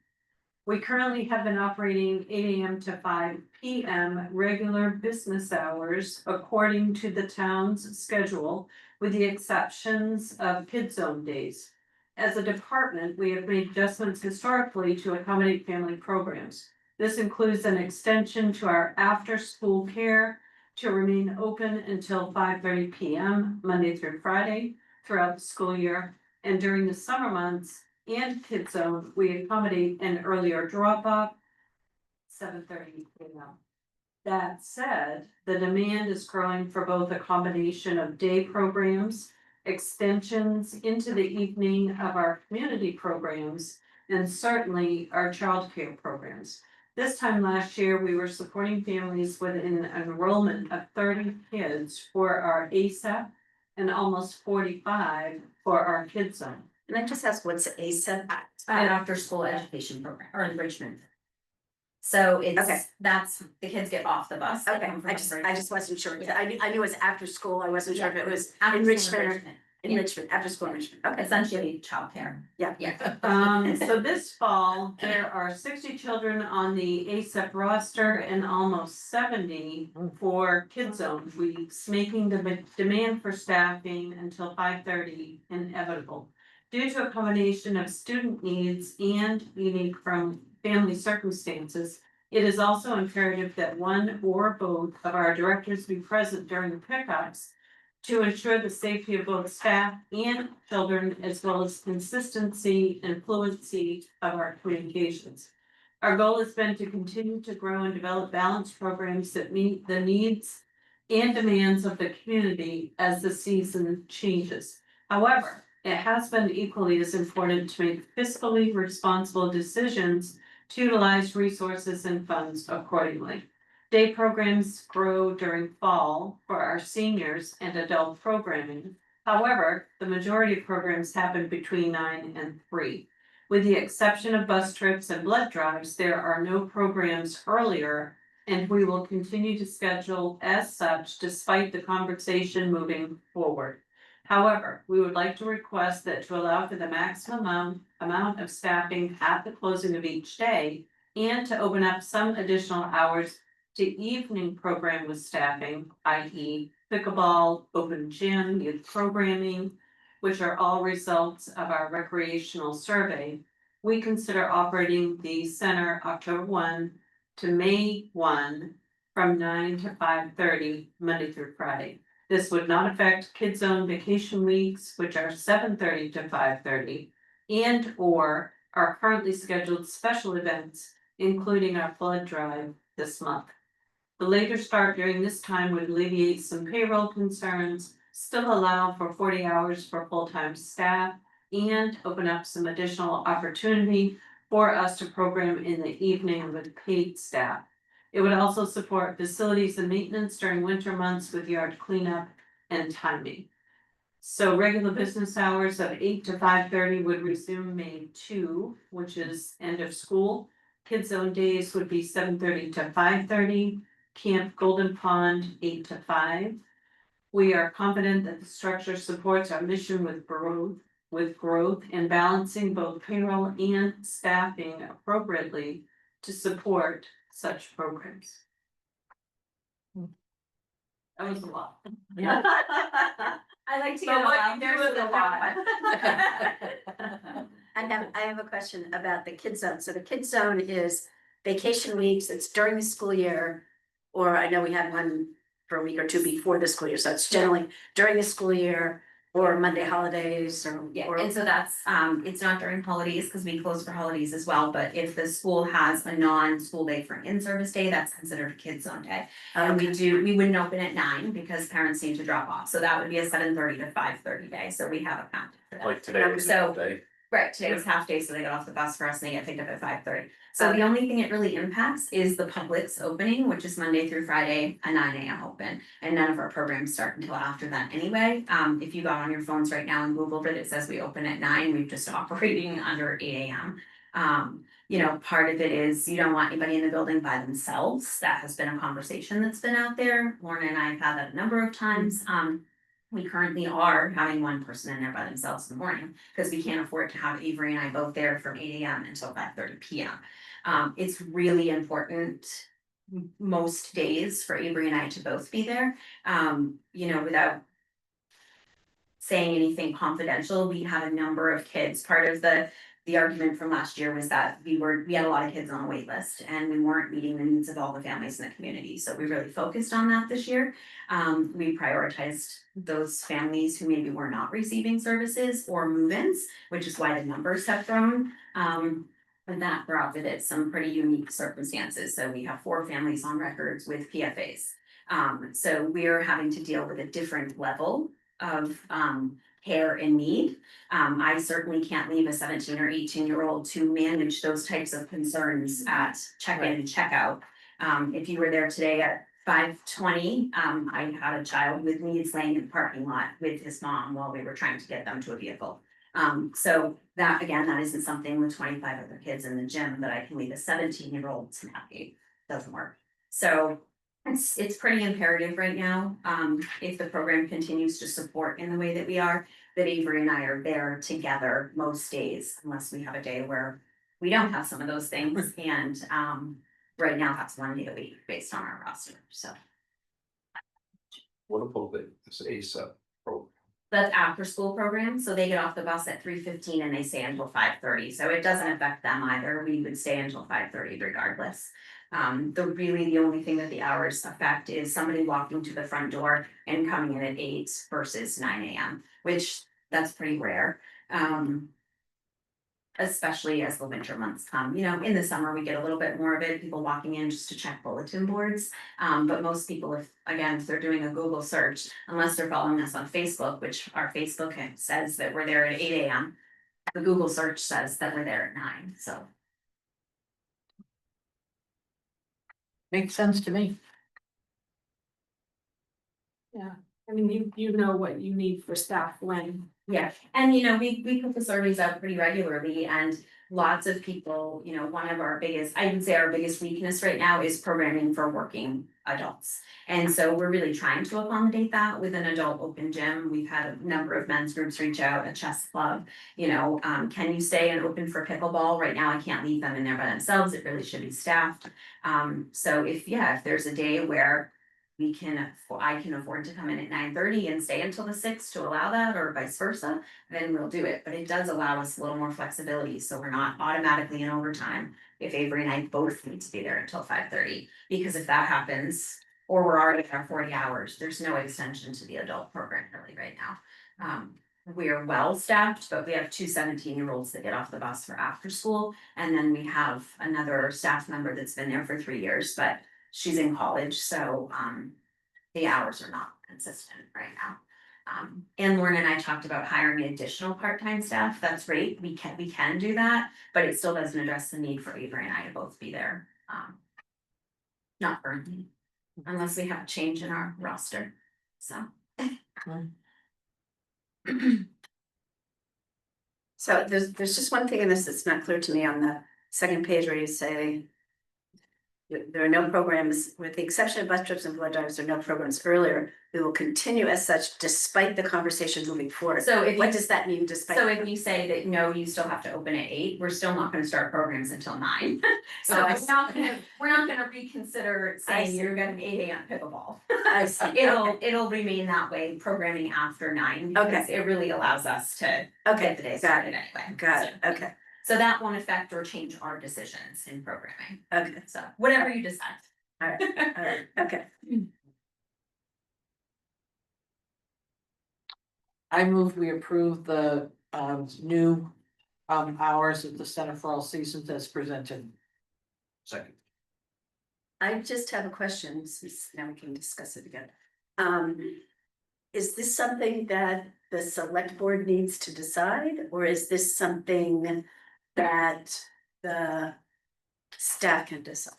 We currently have been operating 8 a.m. to 5 p.m. regular business hours according to the town's schedule, with the exceptions of Kids Zone days. As a department, we have made adjustments historically to accommodate family programs. This includes an extension to our after-school care to remain open until 5:30 p.m. Monday through Friday throughout the school year. And during the summer months and Kids Zone, we accommodate an earlier drop-off, 7:30 p.m. That said, the demand is growing for both a combination of day programs, extensions into the evening of our community programs, and certainly our childcare programs. This time last year, we were supporting families with an enrollment of 30 kids for our ASAP and almost 45 for our Kids Zone. and I just ask, what's ASAP? An after school education program or enrichment. So Okay. that's, the kids get off the bus. they Okay, come from I just Uxbridge. wasn't sure, 'cause I knew it was after school, I wasn't sure if it was After school enrichment or enrichment, after school enrichment, okay. Essentially childcare. Yeah. Yeah. So this fall, there are 60 children on the ASAP roster and almost 70 for Kid Zone weeks, making the demand for staffing until 5:30 inevitable. Due to a combination of student needs and unique from family circumstances, it is also imperative that one or both of our directors be present during the pickups to ensure the safety of both staff and children, as well as consistency and fluency of our communications. Our goal has been to continue to grow and develop balanced programs that meet the needs and demands of the community as the season changes. However, it has been equally as important to make fiscally responsible decisions to utilize resources and funds accordingly. Day programs grow during fall for our seniors and adult programming. However, the majority of programs happen between 9 and 3. With the exception of bus trips and blood drives, there are no programs earlier, and we will continue to schedule as such despite the conversation moving forward. However, we would like to request that to allow for the maximum amount of staffing at the closing of each day and to open up some additional hours to evening program with staffing, i.e. pickleball, open gym, youth programming, which are all results of our recreational survey. We consider operating the center October 1 to May 1 from 9 to 5:30, Monday through Friday. This would not affect Kids Zone vacation weeks, which are 7:30 to 5:30, and or our currently scheduled special events, including our blood drive this month. The later start during this time would alleviate some payroll concerns, still allow for 40 hours for full-time staff, and open up some additional opportunity for us to program in the evening with paid staff. It would also support facilities and maintenance during winter months with yard cleanup and timing. So regular business hours of 8 to 5:30 would resume May 2, which is end of school. Kids Zone days would be 7:30 to 5:30. Camp Golden Pond, 8 to 5. We are confident that the structure supports our mission with growth and balancing both payroll and staffing appropriately to support such programs. That was a lot. Yeah. I like to So get a what while you there, do with so a lot. I have a question about the Kids Zone. So the Kids Zone is vacation weeks, it's during the school year. Or I know we had one for a week or two before the school year, so it's generally during the school year or Monday holidays or. Yeah, or- and so that's, it's not during holidays, because we close for holidays as well, but if the school has a non-school day for an in-service day, that's considered a Kids Zone day. And we wouldn't open at 9 because parents need to drop off, so that would be a 7:30 to 5:30 day, so we have accounted for that. Like today was So- that day. Right, today was half day, so they get off the bus for us and they get picked up at 5:30. So the only thing it really impacts is the Publix opening, which is Monday through Friday, a 9 a.m. open. And none of our programs start until after that anyway. If you got on your phones right now and Googled it, it says we open at 9, we're just operating under 8 a.m. You know, part of it is you don't want anybody in the building by themselves. That has been a conversation that's been out there. Lorna and I have had that a number of times. We currently are having one person in there by themselves in the morning because we can't afford to have Avery and I both there from 8 a.m. until 5:30 p.m. It's really important most days for Avery and I to both be there. You know, without saying anything confidential, we have a number of kids. Part of the argument from last year was that we had a lot of kids on a wait list and we weren't meeting the needs of all the families in the community. So we really focused on that this year. We prioritized those families who maybe were not receiving services or move-ins, which is why the numbers have grown. And that brought with it some pretty unique circumstances. So we have 4 families on records with PFAs. So we're having to deal with a different level of care and need. I certainly can't leave a 17 or 18-year-old to manage those types of concerns at check-in and check-out. If you were there today at 5:20, I had a child with needs laying in the parking lot with his mom while we were trying to get them to a vehicle. So that, again, that isn't something with 25 other kids in the gym that I can leave a 17-year-old to navigate, doesn't work. So it's pretty imperative right now, if the program continues to support in the way that we are, that Avery and I are there together most days, unless we have a day where we don't have some of those things, and, right now that's 1 day a week based on our roster, so. What about this ASAP program? That's after school program, so they get off the bus at 3:15 and they stay until 5:30, so it doesn't affect them either, we would stay until 5:30 regardless. The only thing that the hours affect is somebody walking to the front door and coming in at 8 versus 9 AM, which that's pretty rare. Especially as the winter months come, in the summer, we get a little bit more of it, people walking in just to check bulletin boards. But most people, if they're doing a Google search, unless they're following us on Facebook, which our Facebook says that we're there at 8 AM. The Google search says that we're there at 9, so. Makes sense to me. Yeah, I mean, you know what you need for staff when. Yeah, and we put the surveys out pretty regularly, and lots of people, one of our biggest, I would say our biggest weakness right now is programming for working adults. And so we're really trying to accommodate that with an adult open gym. We've had a number of men's groups reach out, a chess club, can you stay and open for pickleball? Right now, I can't leave them in there by themselves, it really should be staffed. So if there's a day where I can afford to come in at 9:30 and stay until the 6 to allow that, or vice versa, then we'll do it. But it does allow us a little more flexibility, so we're not automatically in overtime if Avery and I both need to be there until 5:30. Because if that happens, or we're already at our 40 hours, there's no extension to the adult program really right now. We are well staffed, but we have 2 17-year-olds that get off the bus for after school. And then we have another staff member that's been there for 3 years, but she's in college, so the hours are not consistent right now. And Lauren and I talked about hiring additional part-time staff. That's great. We can do that, but it still doesn't address the need for Avery and I to both be there. Not currently, unless we have a change in our roster, so. So there's just one thing in this that's not clear to me on the second page where you say there are no programs, with the exception of bus trips and blood drives, there are no programs earlier. We will continue as such despite the conversation moving forward. So What does that mean despite? So if you say that, no, you still have to open at 8, we're still not gonna start programs until 9. So Oh, I we're not gonna reconsider I saying see. you're gonna 8 AM pickleball. I see. It'll remain that way, programming after 9, because it really allows us to get the day Got started it, anyway. got it, So- okay, So that won't affect or change our decisions in programming, okay, so whatever you decide. all right, okay. I move we approve the new hours at the Center for All Seasons as presented. Second. I just have a question, since now we can discuss it again. Is this something that the select board needs to decide, or is this something that the staff can decide?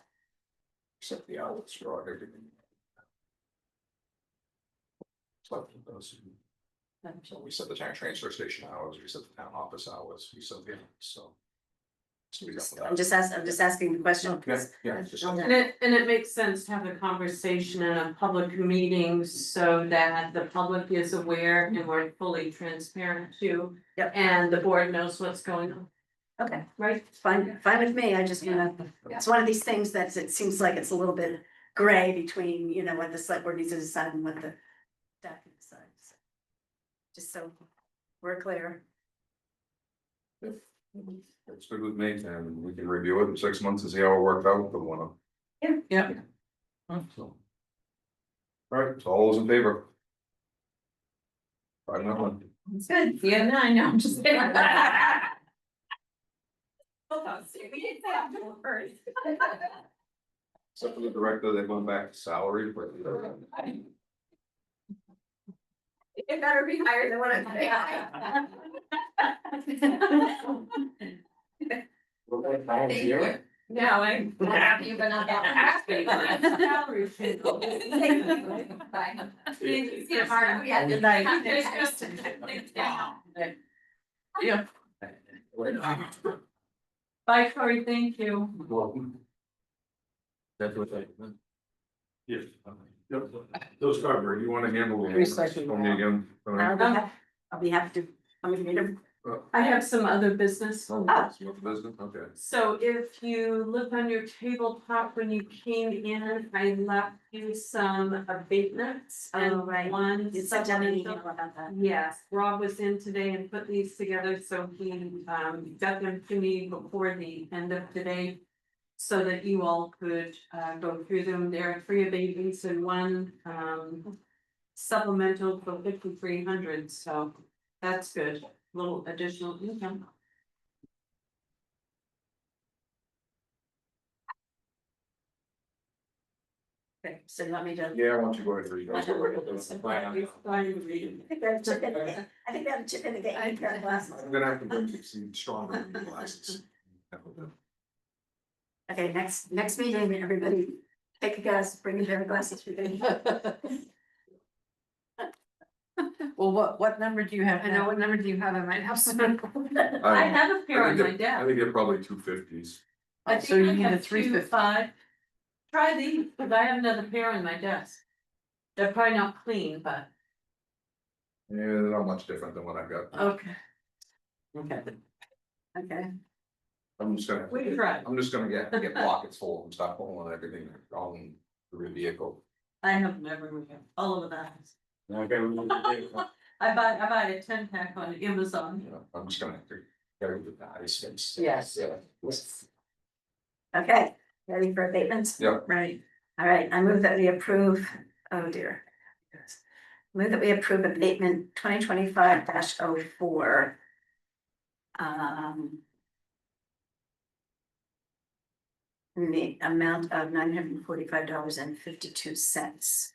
Except the hours for everything. So we set the town transfer station hours, we set the town office hours, we set the, so. I'm just asking the question. Yeah, just. And it makes sense to have a conversation in a public meeting so that the public is aware and we're fully transparent too. Yep. And the board knows what's going on, Okay, right? fine with me, I just wanna, it's one of these things that it seems like it's a little bit gray between, what the select board needs to decide and what the staff can decide. So, just so we're clear. It's good with me, and we can review it in 6 months and see how it worked out, if we wanna. Yep. So. All right, so all those in favor? 5-0. It's good, yeah, no, I know, I'm just kidding. Hold on, Steve, we didn't say after first. Except for the director, they're going back to salary, but. It better be higher than what I'm paying. No, I'm happy, but not that happy. Salary should go. Bye. Yeah, good night. Yeah. Bye, Cory, thank you. That's what I. Yes. Those covered, you wanna handle the Recycling. for me again? I'll be happy to, I'm gonna read them. I have some other business. Oh, that's your business, okay. So if you look on your tabletop when you came in, I left you some abatements Oh, and right. one You sent out an email supplemental. about that. Yes, Rob was in today and put these together, so he got them to me before the end of today. So that you all could go through them. There are 3 abatements and 1 supplemental for 5,300, so that's good, little additional income. Okay, so you want me to? Yeah, I want you to go ahead and read those. I think we have a chip in the, I think we have a chip in the game. I'm gonna have to bring you some stronger glasses. Okay, next meeting, everybody, take a guess, bring your pair of glasses for me. Well, what number do you have I know, now? what number do you have? I might have some. I have a pair on my I desk. think they're probably 250s. I So you think I need a have 2, 350. 5. Try these, because I have another pair on my desk. They're probably not clean, but. Yeah, they're not much different than what I've got. Okay. Okay. Okay, I'm just gonna. We tried. I'm just gonna get pockets full and stop pulling everything on the vehicle. I have them everywhere, all over the house. Okay, we need to do- I buy a 10-pack on Amazon. You know, I'm just gonna have to carry the guys. Yes. okay, ready for abatements? Yep. Right. All right, I move that we approve, oh dear. Move that we approve abatement 2025-04. In the amount of $945.52.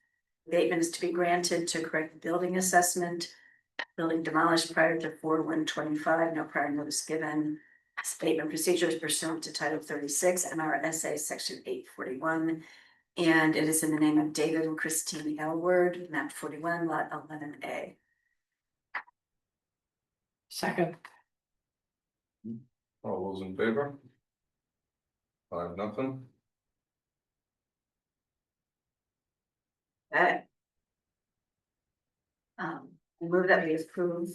Abatement is to be granted to correct the building assessment. Building demolished prior to 4/1/25, no prior notice given. Abatement procedures pursuant to Title 36 MRSA Section 841. And it is in the name of David and Christine Elward, map 41, lot 11A. Second. All those in favor? 5-0. Okay. I move that we approve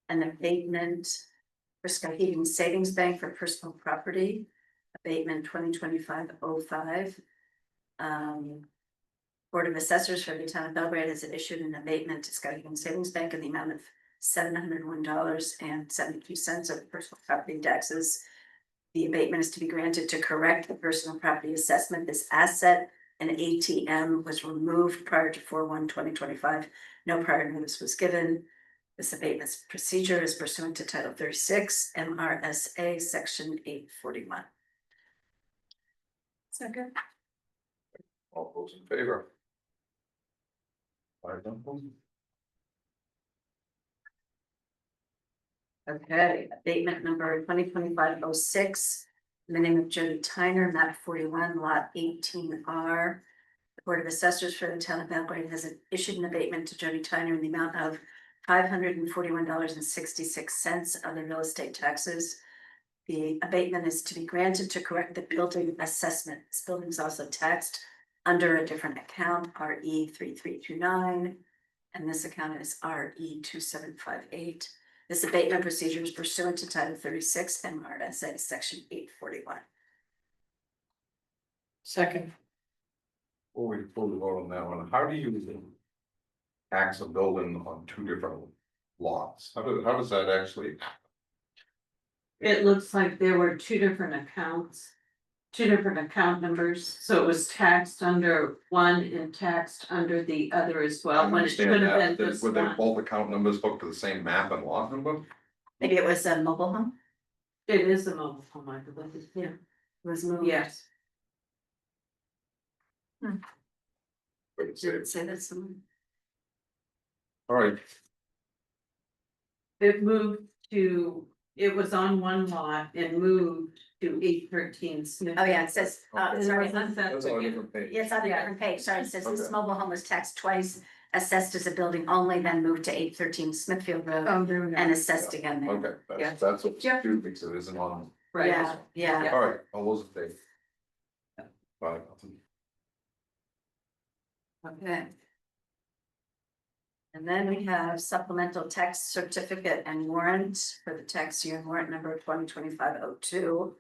an abatement for Skowhegan Savings Bank for personal property, abatement 2025-05. Board of Assessors for the town of Belgrade has issued an abatement to Skowhegan Savings Bank in the amount of $701.72 of personal property taxes. The abatement is to be granted to correct the personal property assessment. This asset, an ATM, was removed prior to 4/1/2025. No prior notice was given. This abatement procedure is pursuant to Title 36 MRSA Section 841. Second. All those in favor? 5-0. Okay, abatement number 2025-06, in the name of Jody Tyner, map 41, lot 18R. The Board of Assessors for the town of Belgrade has issued an abatement to Jody Tyner in the amount of $541.66 of the real estate taxes. The abatement is to be granted to correct the building assessment. This building is also taxed under a different account, RE 3329, and this account is RE 2758. This abatement procedure is pursuant to Title 36 MRSA Section 841. Second. Before we vote on that one, how do you tax a building on 2 different lots? How does that actually? It looks like there were 2 different accounts, 2 different account numbers, so it was taxed under one and taxed under the other as I well, when it should understand have that, been but just were they one. both account numbers hooked to the same map and lot number? Maybe it was a mobile home? It is a mobile home, I believe, yeah, It was moved. yes. Wait, Did it say that someone? all right, It moved to, it was on one lot and moved to 813 Smith. Oh, yeah, it says, Okay. sorry, It was that's on a again. different page. yes, on a Yeah. different page, sorry, it says this Okay. mobile home was taxed twice assessed as a building only, then moved to 813 Smithfield Road Oh, there we go. and assessed again there. Okay, Yeah. that's what Yeah. you do, because it isn't on. Right. Yeah, yeah. All right, all those in favor? 5-0. Okay. And then we have supplemental tax certificate and warrant for the tax year warrant number 2025-02.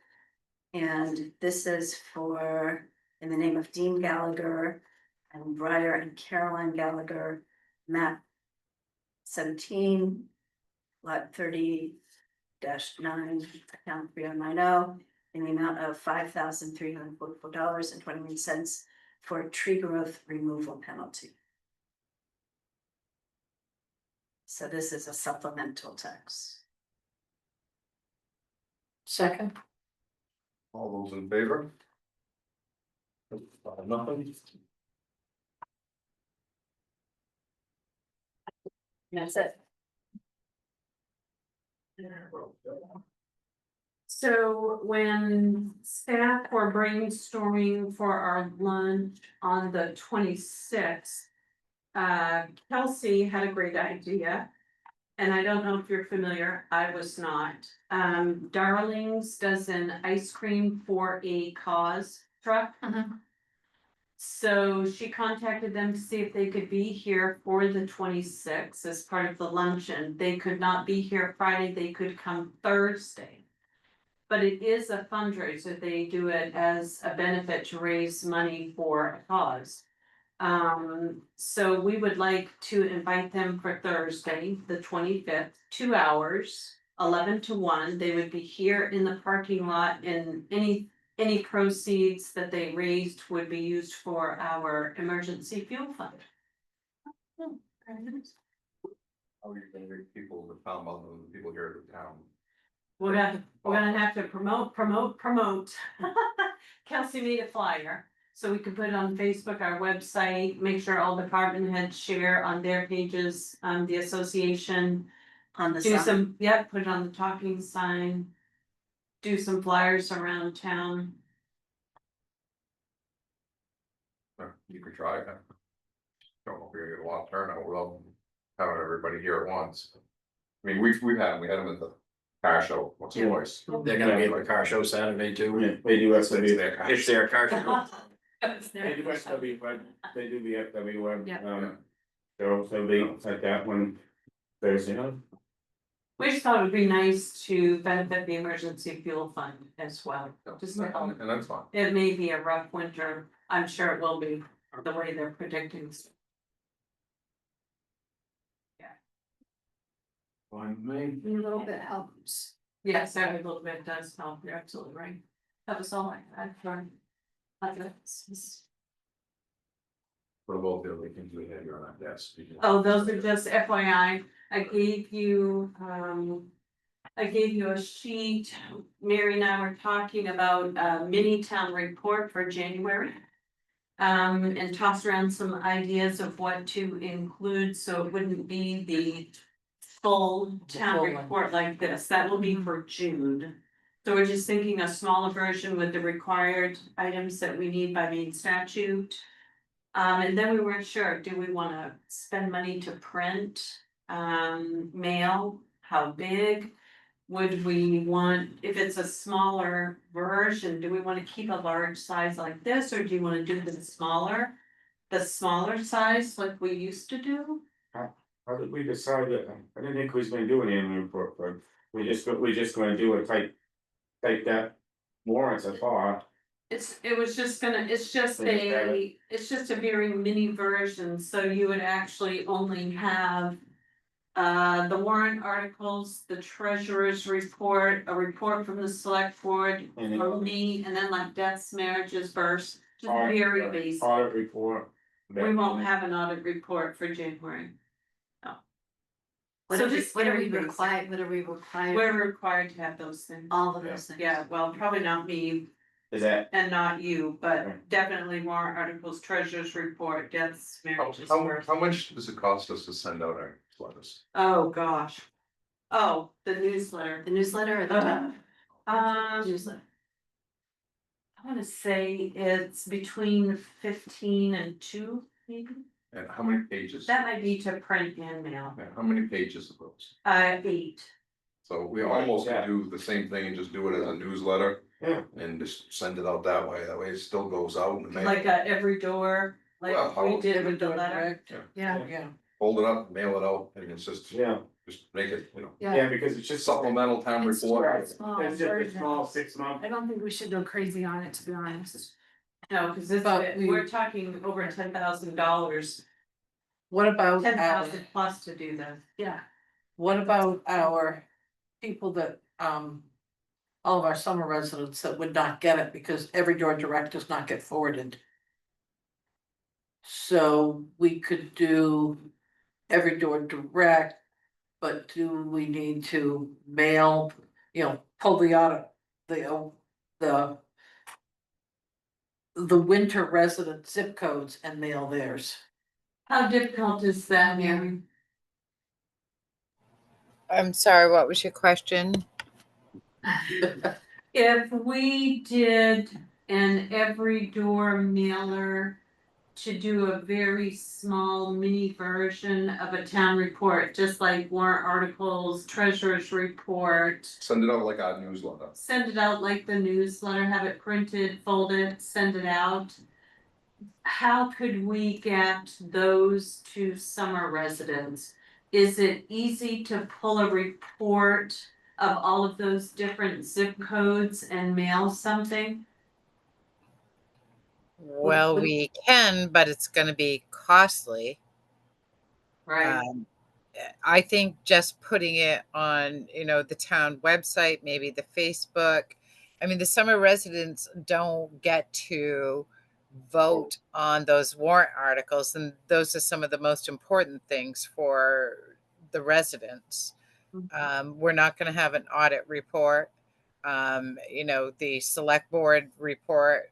And this is for, in the name of Dean Gallagher and Briar and Caroline Gallagher, map 17, lot 30-9, account 3090, in the amount of $5,344.21 for tree growth removal penalty. So this is a supplemental tax. Second, All those in favor? Nothing. That's it. So when staff were brainstorming for our lunch on the 26th. Kelsey had a great idea. And I don't know if you're familiar, I was not. Darlings does an ice cream for a cause truck. So she contacted them to see if they could be here for the 26th as part of the luncheon. They could not be here Friday, they could come Thursday. But it is a fundraiser, they do it as a benefit to raise money for a cause. So we would like to invite them for Thursday, the 25th, 2 hours, 11 to 1. They would be here in the parking lot, and any proceeds that they raised would be used for our emergency fuel fund. How are you gonna reach people in the town, other than the people here in the town? We're gonna have to promote. Kelsey made a flyer, so we can put it on Facebook, our website, make sure all department heads share on their pages, the association. On the Do sign. some, yep, put it on the talking sign. Do some flyers around town. You could try that. Don't know if you're gonna get a lot of turnout without having everybody here at once. I mean, we had them at the car show, what's the voice? They're gonna be at the car show Saturday too. They do have to be their car. It's their car show. They do have to be, but they do the FW web, Yeah. they'll be like that when there's, We just thought it would be nice to benefit the emergency fuel fund as well. Just to help. And that's fine. It may be a rough winter, I'm sure it will be, the way they're predicting. on me. A little bit helps. Yes, every little bit does help, you're absolutely right. That was all I had for. What about the other things we had here on that desk? Oh, those are just FYI, I gave you a sheet, Mary and I were talking about a mini town report for January. And tossed around some ideas of what to include, so it wouldn't be the full town full one. report like this, that will be for June. So we're just thinking a smaller version with the required items that we need by main statute. And then we weren't sure, do we wanna spend money to print, mail, how big? Would we want, if it's a smaller version, do we wanna keep a large size like this, or do you wanna do the smaller? The smaller size like we used to do? How did we decide that? I didn't think we was gonna do an annual report, but we just gonna do it like that warrants as far. It's just a very mini version, so you would actually only have. The warrant articles, the treasurer's report, a report from the select board, And from me, and then like deaths, marriages, births, just Audit- very basic. Audit report. We won't have an audit report for January. What So are we, just what are very we basic. required, what are we required? We're required to have those things. All of those things. Yeah, well, probably not me Is that, and not you, but Okay. definitely warrant articles, treasurer's report, deaths, marriages, How births. much does it cost us to send out our letters? Oh, gosh. Oh, the newsletter. The newsletter or the newsletter? I wanna say it's between 15 and 2, maybe. And how many pages? That might be to print and mail, And how many pages of those? 8. So we Right, almost yeah. do the same thing and just do it as a newsletter Yeah. and just send it out that way. That way it still goes out in the mail. Like every door, like Well, we did Every with the door letter. direct. Yeah. Yeah, Fold it up, mail it out, and it's just, Yeah, just make it, you know, yeah, because it's just. supplemental town report. It's just a small 6 month. I don't think we should go crazy on it, to be honest. No, because this, But we're talking over $10,000, what about 10,000 plus to do this. Yeah. what about our people that, all of our summer residents that would not get it because every door direct does not get forwarded? So we could do every door direct, but do we need to mail, pull the the winter resident zip codes and mail theirs? How difficult is that, Mary? I'm sorry, what was your question? If we did an every door mailer to do a very small mini version of a town report, just like warrant articles, treasurer's report. Send it out like our newsletter. Send it out like the newsletter, have it printed, folded, send it out. How could we get those to summer residents? Is it easy to pull a report of all of those different zip codes and mail something? Well, we can, but it's gonna be costly. Right, Um, I think just putting it on, the town website, maybe the Facebook. I mean, the summer residents don't get to vote on those warrant articles, and those are some of the most important things for the residents. We're not going to have an audit report. The select board report,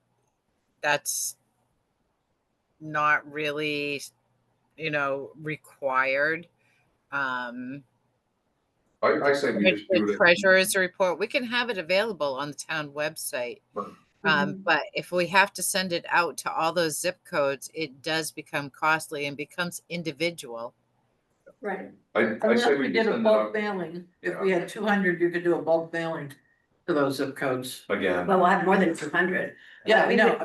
that's not really, required. I say we just do The it. treasurer's report, we can have it available on the town website. But if we have to send it out to all those zip codes, it does become costly and becomes individual. right. I Unless say we we did just a send it bulk out mailing, if we had 200, you could do a bulk mailing to those zip codes. again. Well, we'll have more than 200. Yeah, I know.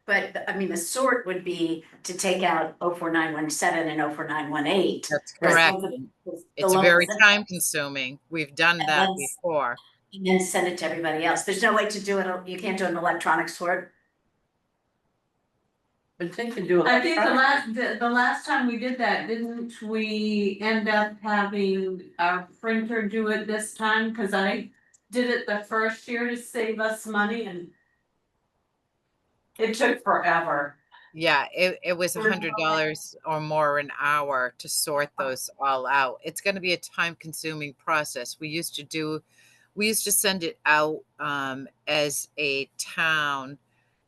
But I mean, the sort would be to take out 04917 and 04918. That's Right. correct. The It's local very zip- time consuming. We've done And that let's- before. And then send it to everybody else. There's no way to do it. You can't do an electronic sort. But they could do it. I think the last time we did that, didn't we end up having our printer do it this time? Cause I did it the first year to save us money and it took forever. Yeah, it was $100 or more an hour to sort those all out. It's going to be a time consuming process. We used to send it out as a town.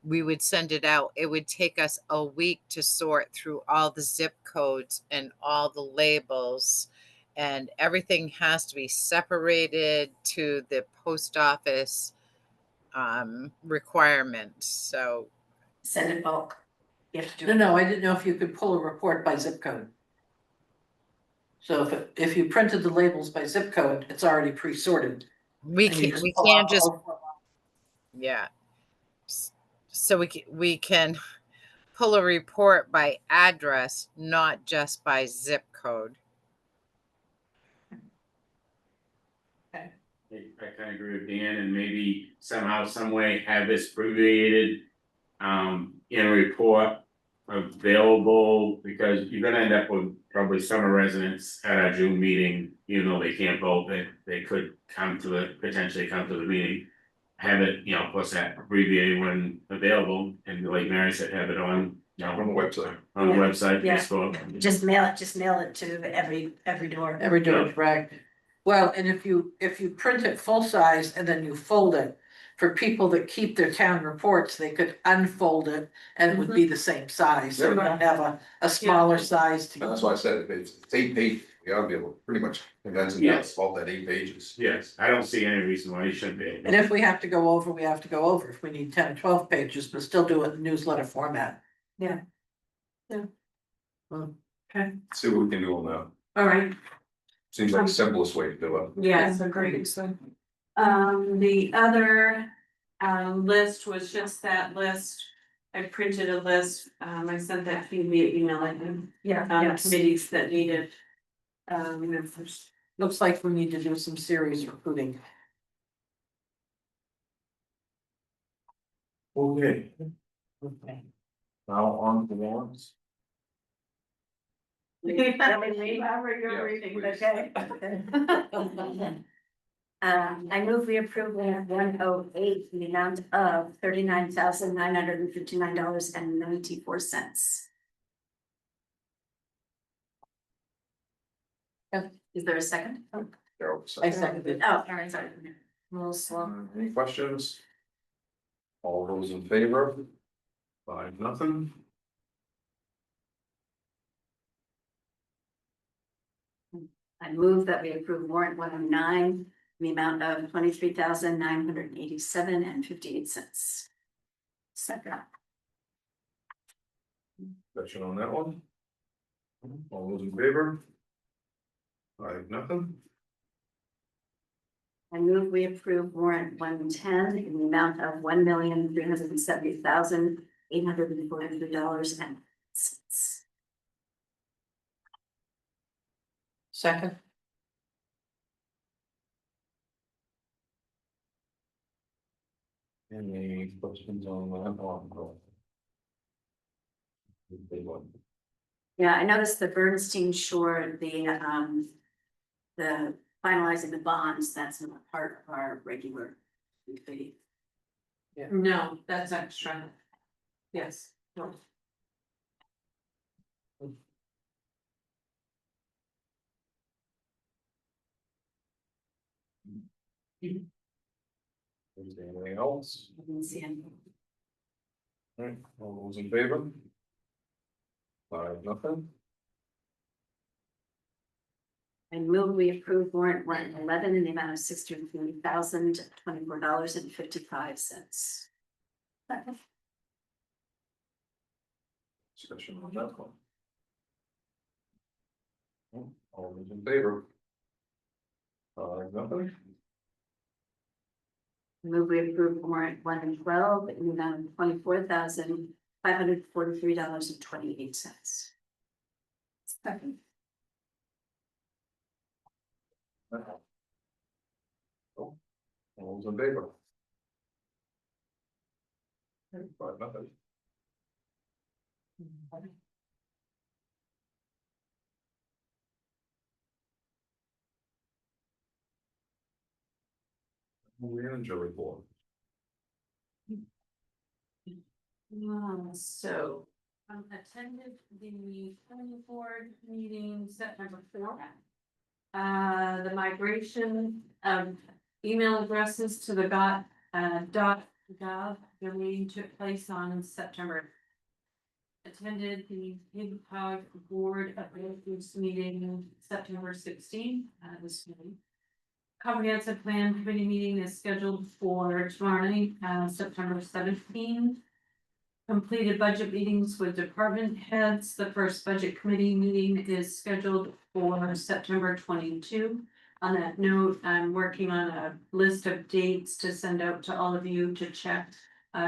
We would send it out. It would take us a week to sort through all the zip codes and all the labels, and everything has to be separated to the post office requirements. So Send it bulk. You have to do No, it. I didn't know if you could pull a report by zip code. So if you printed the labels by zip code, it's already pre-sorted. we and you can't pull out just all- yeah. So we can pull a report by address, not just by zip code. I kind of agree with Dan, and maybe somehow, some way have this abbreviated in a report available, because you're gonna end up with probably summer residents at our June meeting, even though they can't vote, they could potentially come to the meeting. Have it, of course, that abbreviated when available, and like Mary said, have it on, On the website. on the website, Yeah. Facebook. Just mail it to every door. Every door direct. Well, and if you print it full size and then you fold it, for people that keep their town reports, they could unfold it and it would be the same size. So you don't have a smaller size to. That's why I said if it's 8 pages, we ought to be able to pretty much condense it down Yes. to all that 8 pages. Yes, I don't see any reason why you shouldn't be. And if we have to go over, we have to go over. If we need 10 or 12 pages, but still do it in newsletter format. Yeah. Okay, See what we can do on that. all right, Seems like the simplest way to do it. yes, agreed. The other, list was just that list. I printed a list, I sent that to you via email, I think. Yeah. Committees that needed. Looks like we need to do some serious recruiting. Okay, Okay. now on the warrants. You're reading, okay? I move we approve warrant 108 in the amount of $39,959.94. Is there a second? Oh, Carol, I seconded. all right, sorry. A little slow. Any questions? All those in favor? 5-0. I move that we approve warrant 109 in the amount of $23,987.58. Second. Question on that one? All those in favor? 5-0. I move we approve warrant 110 in the amount of $1,370,843.06. Second. Any questions on that one? Big one. Yeah, I noticed the Bernstein Shore, the finalizing the bonds, that's not part of our regular fee. No, that's extra. Yes. No. Is there anything else? I didn't see any. Alright, all those in favor? 5-0. And move we approve warrant 111 in the amount of $620,024.55. Discussion on that one. All those in favor? 5-0. Move we approve warrant 112 in the amount of $24,543.28. Second. All those in favor? 5-0. Manager report. So, attended the planning board meeting September 4th. The migration of email addresses to the .gov domain took place on September. Attended the HIGCOG board of Directors meeting September 16th, this meeting. Comprehensive Plan Committee meeting is scheduled for tomorrow night, September 17th. Completed budget meetings with department heads. The first budget committee meeting is scheduled for September 22. On that note, I'm working on a list of dates to send out to all of you to check,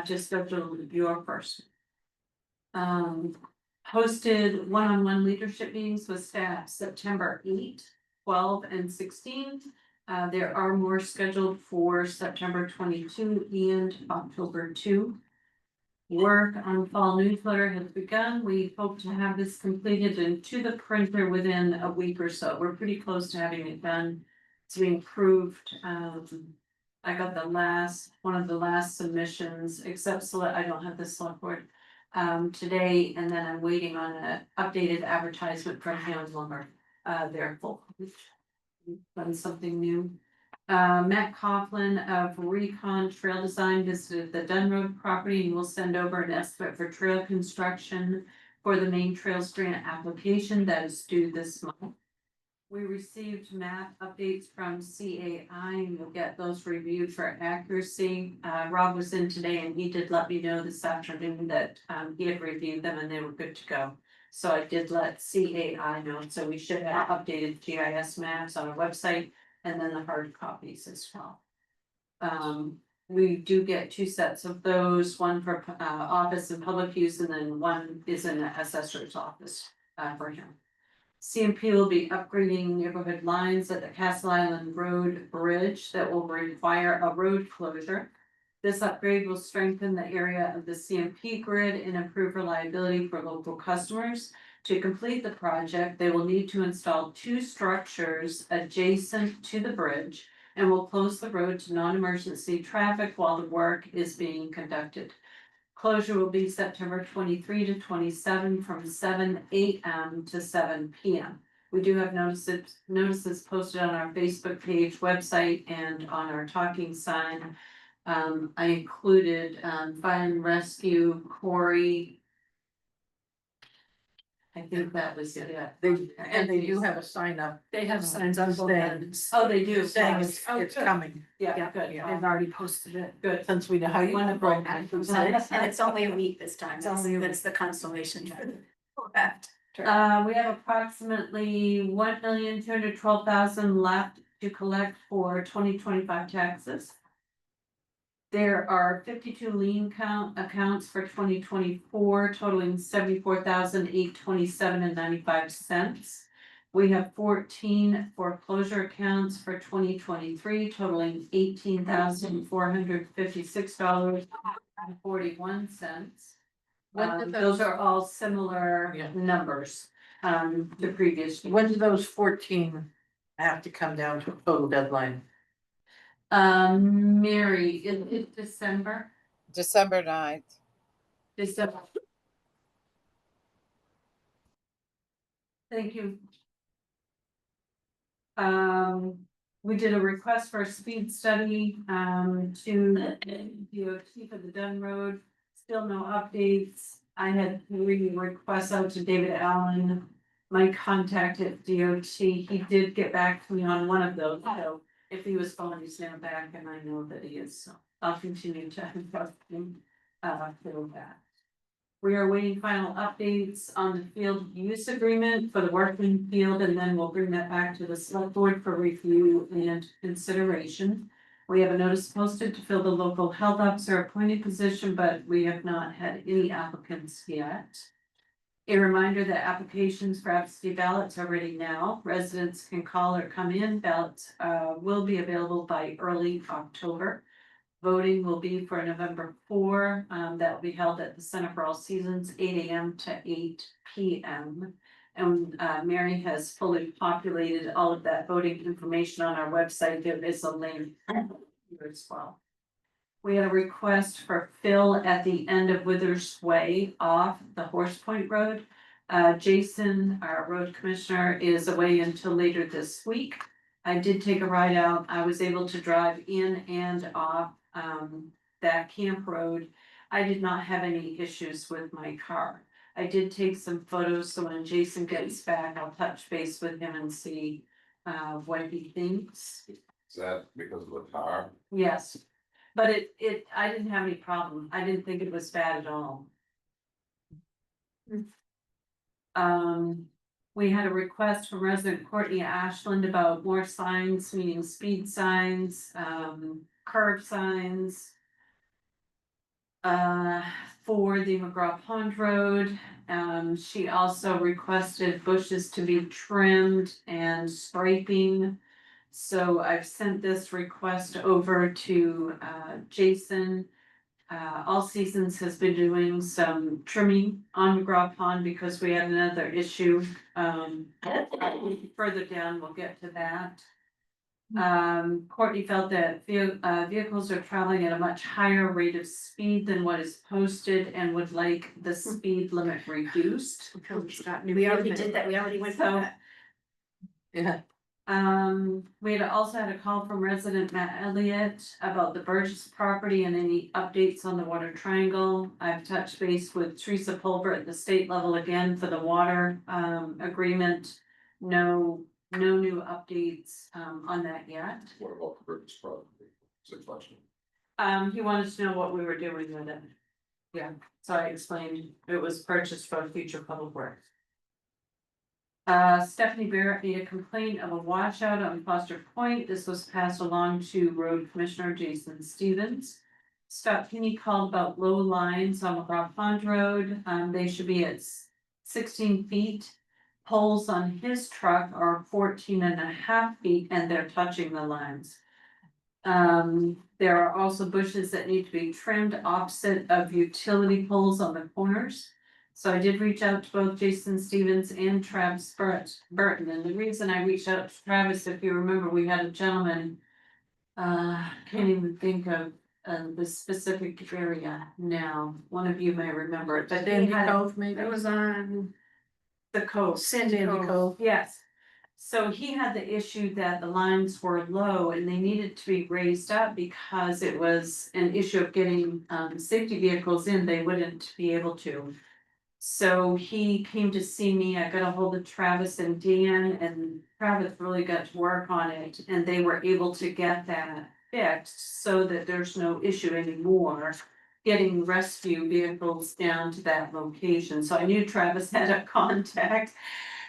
to schedule your first. Hosted one-on-one leadership meetings with staff September 8, 12, and 16. There are more scheduled for September 22 and October 2. Work on fall newsletter has begun. We hope to have this completed and to the printer within a week or so. We're pretty close to having it done. It's being approved. I got one of the last submissions, except I don't have the select board today, and then I'm waiting on an updated advertisement from Hans Lumber. They're full. Done something new. Matt Coughlin of Recon Trail Design visited the Dunn Road property and will send over an estimate for trail construction for the main trails grant application that is due this month. We received map updates from CAI and we'll get those reviewed for accuracy. Rob was in today and he did let me know this afternoon that he had reviewed them and they were good to go. So I did let CAI know, so we should have updated GIS maps on our website and then the hard copies as well. We do get 2 sets of those, one for office and public use, and then one is in the assessor's office for him. CMP will be upgrading neighborhood lines at the Castle Island Road Bridge that will require a road closure. This upgrade will strengthen the area of the CMP grid and improve reliability for local customers. To complete the project, they will need to install 2 structures adjacent to the bridge and will close the road to non-emergency traffic while the work is being conducted. Closure will be September 23 to 27 from 7 AM to 7 PM. We do have notices posted on our Facebook page, website, and on our talking sign. I included fire and rescue, Corey. I think that was it. And they do have a sign up. They have signs on both Saying- ends. Oh, they do. Saying it's good. coming, Yeah, good. They've already posted it. Good. since we know how you. Wonderful. And it's only a week this time, It's only a that's the consolation. We have approximately 1,212,000 left to collect for 2025 taxes. There are 52 lien accounts for 2024 totaling 74,827.95. We have 14 foreclosure accounts for 2023 totaling $18,456.41. Those are all similar Yeah. numbers, the previous. When do those 14 have to come down to a total deadline? Mary, it's December. December 9th. December. Thank you. We did a request for a speed study, to DOT for the Dunn Road. Still no updates. I had 3 requests out to David Allen. My contact at DOT, he did get back to me on one of those, so if he was calling, he's now back, and I know that he is, so I'll continue to involve him, for that. We are waiting final updates on the field use agreement for the workman field, and then we'll bring that back to the select board for review and consideration. We have a notice posted to fill the local health officer appointed position, but we have not had any applicants yet. A reminder that applications for absentee ballots are ready now. Residents can call or come in. Ballots will be available by early October. Voting will be for November 4. That will be held at the Center for All Seasons, 8 AM to 8 PM. And Mary has fully populated all of that voting information on our website. There is a link here as well. We had a request for fill at the end of Withers Way off the Horse Point Road. Jason, our road commissioner, is away until later this week. I did take a ride out. I was able to drive in and off that camp road. I did not have any issues with my car. I did take some photos, so when Jason gets back, I'll touch base with him and see what he thinks. Is that because of the tar? Yes, but I didn't have any problem. I didn't think it was bad at all. We had a request from resident Courtney Ashland about more signs, meaning speed signs, curb signs. For the McGraw Pond Road, she also requested bushes to be trimmed and striping. So I've sent this request over to Jason. All Seasons has been doing some trimming on McGraw Pond because we had another issue. Further down, we'll get to that. Courtney felt that vehicles are traveling at a much higher rate of speed than what is posted and would like the speed limit reduced. We already did that, we already went through that. Yeah. We had also had a call from resident Matt Elliott about the Burgess property and any updates on the water triangle. I've touched base with Teresa Pulver at the state level again for the water agreement. No new updates on that yet. What about the British property? Is it question? He wanted to know what we were doing with it. Yeah, so I explained it was purchased for future public works. Stephanie Barrett made a complaint of a washout on Foster Point. This was passed along to Road Commissioner Jason Stevens. Scott Kinney called about low lines on Rock Pond Road. They should be at 16 feet. Poles on his truck are 14.5 feet and they're touching the lines. There are also bushes that need to be trimmed opposite of utility poles on the corners. So I did reach out to both Jason Stevens and Travis Burton, and the reason I reached out to Travis, if you remember, we had a gentleman. Can't even think of the specific area now, one of you may remember it, but then. Sandy Cove, maybe? It was on The cove. Sandy Cove. Yes. So he had the issue that the lines were low and they needed to be raised up because it was an issue of getting safety vehicles in, they wouldn't be able to. So he came to see me, I got a hold of Travis and Dan, and Travis really got to work on it, and they were able to get that fixed so that there's no issue anymore. Getting rescue vehicles down to that location, so I knew Travis had a contact.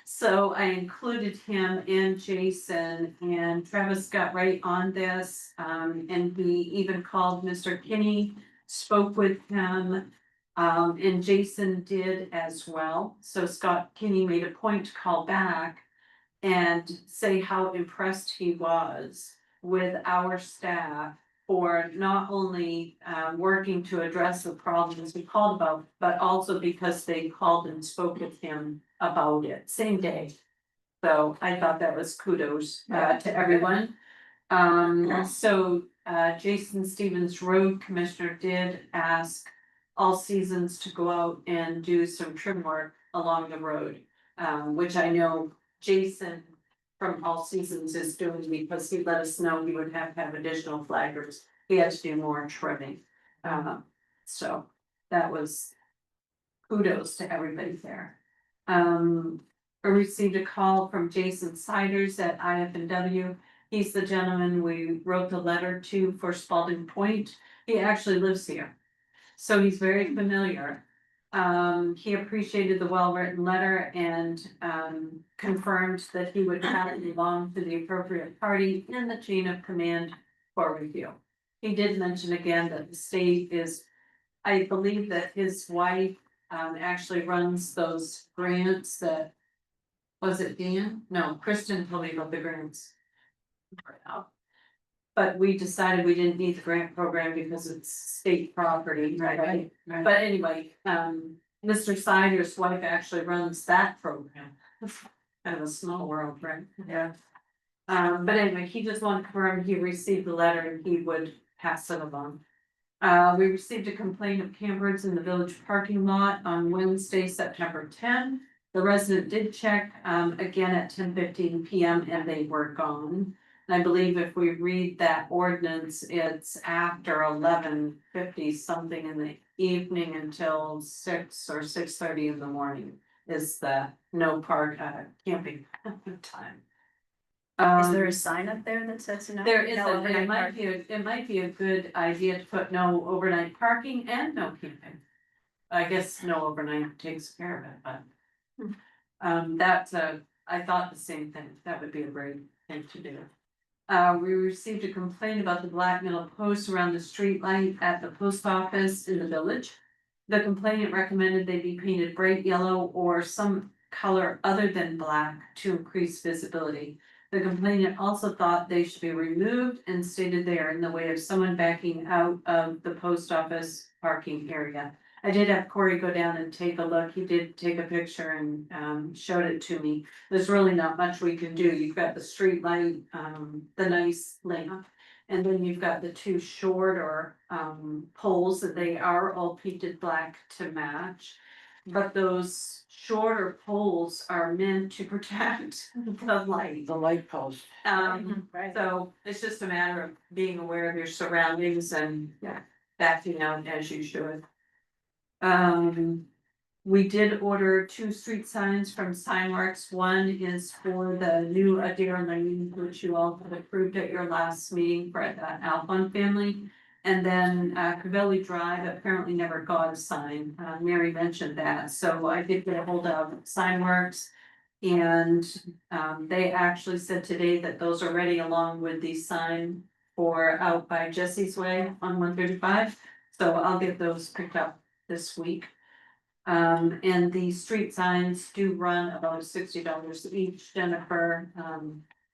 So I included him and Jason, and Travis got right on this, and we even called Mr. Kinney, spoke with him. And Jason did as well, so Scott Kinney made a point to call back and say how impressed he was with our staff for not only working to address the problems we called about, but also because they called and spoke with him about it, same day. So I thought that was kudos to everyone. So Jason Stevens, road commissioner, did ask All Seasons to go out and do some trim work along the road. Which I know Jason from All Seasons is doing because he let us know he would have to have additional flaggers. He had to do more trimming. So that was kudos to everybody there. I received a call from Jason Siders at IF&W. He's the gentleman we wrote the letter to for Spalding Point. He actually lives here. So he's very familiar. He appreciated the well-written letter and confirmed that he would pass it along to the appropriate party in the chain of command for review. He did mention again that the state is, I believe that his wife actually runs those grants that, was it Dan? No, Kristen told me about the grants. But we decided we didn't need the grant program because it's state property, right? But anyway, Mr. Siders' wife actually runs that program. Kind of a small world, right? Yeah. But anyway, he just wanted to confirm he received the letter and he would pass it along. We received a complaint of campers in the village parking lot on Wednesday, September 10. The resident did check again at 10:15 PM and they were gone. And I believe if we read that ordinance, it's after 11:50 something in the evening until 6 or 6:30 in the morning is the no park camping time. Is there a sign up there that says no? There isn't, no and overnight it might be a good idea to put no overnight parking and no camping. I guess no overnight takes care of it, but. I thought the same thing, that would be a great thing to do. We received a complaint about the black metal post around the street light at the post office in the village. The complainant recommended they be painted bright yellow or some color other than black to increase visibility. The complainant also thought they should be removed and stated they are in the way of someone backing out of the post office parking area. I did have Corey go down and take a look. He did take a picture and showed it to me. There's really not much we can do. You've got the street light, the nice lamp. And then you've got the two shorter poles that they are all painted black to match. But those shorter poles are meant to protect the light. The light post. Right. So it's just a matter of being aware of your surroundings and backing out as you should. We did order 2 street signs from Signworks. One is for the new Adair Lane, which you all have approved at your last meeting for the Alpine family. And then Cavelli Drive apparently never got a sign. Mary mentioned that, so I did get a hold of Signworks. And they actually said today that those are ready along with the sign for out by Jesse's Way on 135. So I'll get those picked up this week. And the street signs do run about $60 each. Jennifer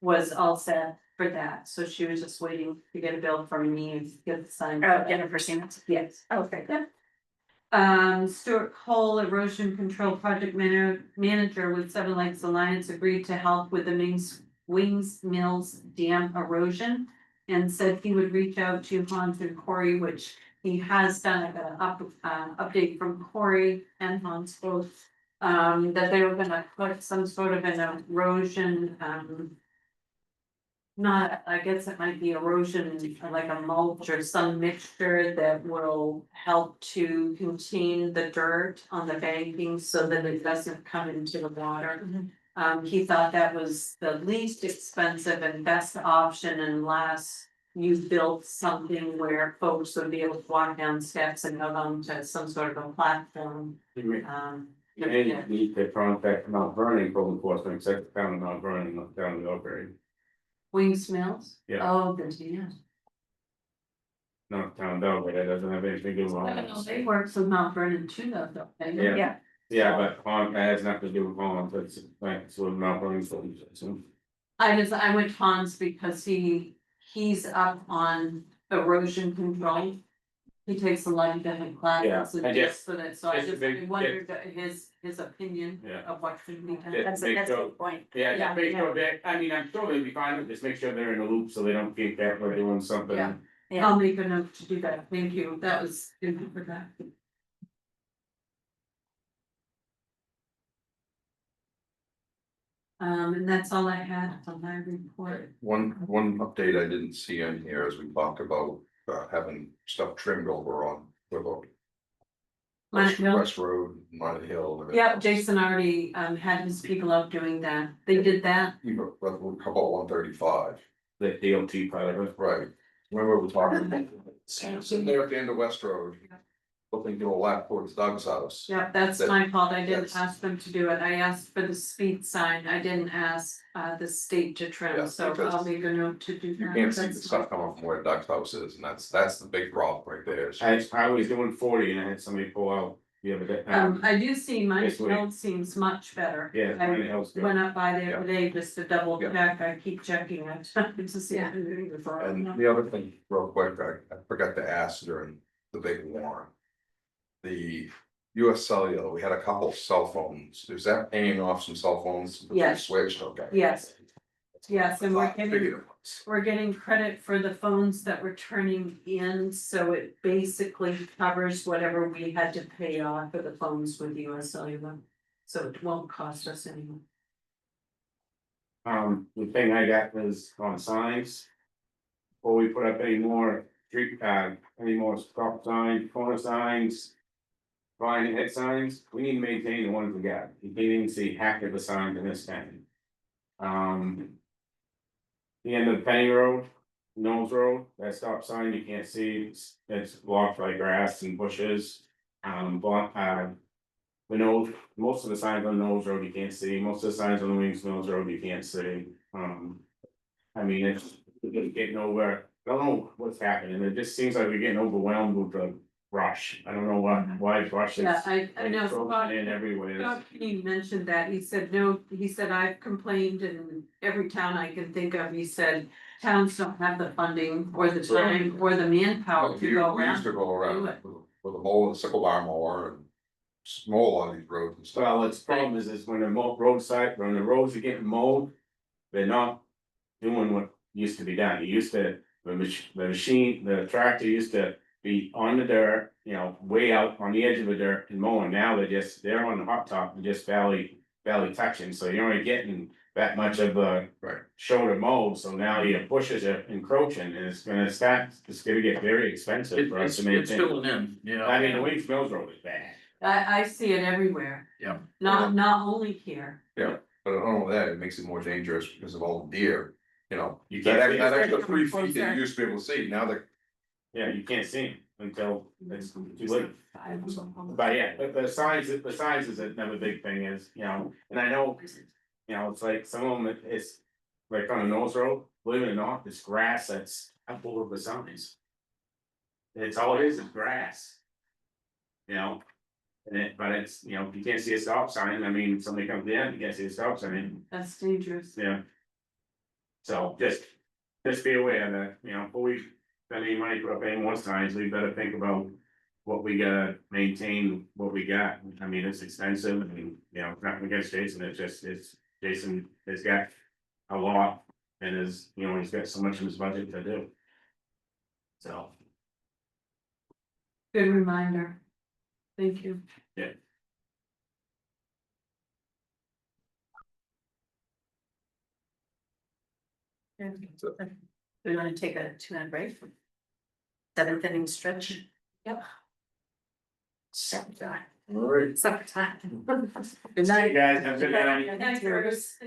was all set for that, so she was just waiting to get a bill from me to get the sign. Jennifer Siemens. Yes. Okay. Yep. Stuart Cole, erosion control project manager with Seven Lakes Alliance, agreed to help with the Wings Mills Dam erosion. And said he would reach out to Hans and Corey, which he has done. I got an update from Corey and Hans both. That they were gonna put some sort of an erosion, not, I guess it might be erosion, like a mulch or some mixture that will help to contain the dirt on the banking so that it doesn't come into the water. He thought that was the least expensive and best option unless you built something where folks would be able to walk down steps and go down to some sort of a platform. You may need to contact Mount Vernon code enforcement, except down in Mount Vernon, not down in Belgrade, Wings Mills? Yeah. Oh, there's, yeah. not town Belgrade, that doesn't have anything to do with Holland. They work with Mount Vernon too, though, don't they? Yeah. Yeah, but Holland, that has nothing to do with Holland, so it's like, it's with Mount Vernon, so. I went Hans because he's up on erosion control. He takes a lot of different classes Yeah, and and just for that, so I just a just big- wondered his opinion Yeah. of what should be done. Yeah. That's Make a sure- good point. Yeah, Yeah, just make sure that, I mean, I'm sure they'll be fine, just make sure they're in the loop, so they don't think that we're doing something. Yeah. Yeah. I'll make a note to do that, thank you, that was good for that. And that's all I had on my report. One update I didn't see in here as we talked about having stuff trimmed over on the West Road, Mine Hill. and Yeah, Jason already had his people out doing that, they did that. Even, how about 135? The DOT part of it. Right, remember we talking about sitting there at the end of West Road, looking to a left towards Doug's house. Yeah, that's my fault, I didn't That's- ask them to do it, I asked for the speed sign, I didn't ask the state to Yeah, trim, so because I'll make a note to do that. You can't see the That's- stuff coming from where Doug's house is, and that's the big problem right there. So- I was doing 40 and I had somebody pull out the other day. I do see my This week. field seems much better. Yeah, I Mine Hill's good. went up by there Yeah. today just to double Yeah. check, I keep checking it, to see if And anything. the other thing, real quick, I forgot to ask during the big warrant. The US Cellular, we had a couple cell phones, is that paying off some cell phones? that we Yes. Switched, okay. Yes. Yes, and Figured it was. we're getting credit for the phones that we're turning in, so it basically covers whatever we had to pay off for the phones with US Cellular. So it won't cost us anything. The thing I got was on signs. Before we put up any more street, any more stop signs, corner signs. Line head signs, we need to maintain the ones we got, you can't even see half of the signs in this town. The end of Penny Road, Knowles Road, that stop sign you can't see, it's blocked by grass and bushes. The Knowles, most of the signs on Knowles Road you can't see, most of the signs on the Wings Mills Road you can't see. I mean, it's getting over, I don't know what's happening, it just seems like we're getting overwhelmed with the brush, I don't know why brush is. Yeah, I know. Encroaching in everywhere. Scott Kenny mentioned that, he said, no, he said, I've complained in every town I can think of, he said. Towns don't have the funding or the time or the manpower Well, to go we used around. to go around do it. with a mower, the sickle bar mower and mow on these roads and stuff. Well, its problem is when the roadside, when the roads are getting mowed, they're not doing what used to be done. It used to, the machine, the tractor used to be on the dirt, you know, way out on the edge of the dirt and mowing. Now they're on the hot top and just barely touching, so you're only getting that much of a Right. shoulder mow, so now your bushes are encroaching and it's gonna get very expensive for us to It's maintain. filling in, yeah. I mean, the Wings Mills Road is bad. I see it everywhere. Yeah. Not only here. But not only that, it makes it more dangerous because of all the deer, you know. You That can't see that it. extra 3 feet that you used to be able to see, now that. Yeah, you can't see them until it's too late. But yeah, the signs is another big thing is, you know, and I know. You know, it's like some of them, it's like on a nose road, believe it or not, it's grass that's up over the signs. It's all it is grass. You know, but it's, you know, you can't see a stop sign, I mean, somebody comes in, you can't see a stop sign, That's dangerous. yeah. So just be aware that, you know, before we spend any money, put up any more signs, we better think about. What we gotta maintain, what we got, I mean, it's expensive, I mean, you know, nothing against Jason, it's Jason has got. A lot, and is, you know, he's got so much in his budget to do. So, Good reminder. Thank you. yeah. We wanna take a 2-minute break? 7th inning stretch? Yep. Supper time. All right. Supper time. Good night. Guys, have a good night. Thanks, Bruce.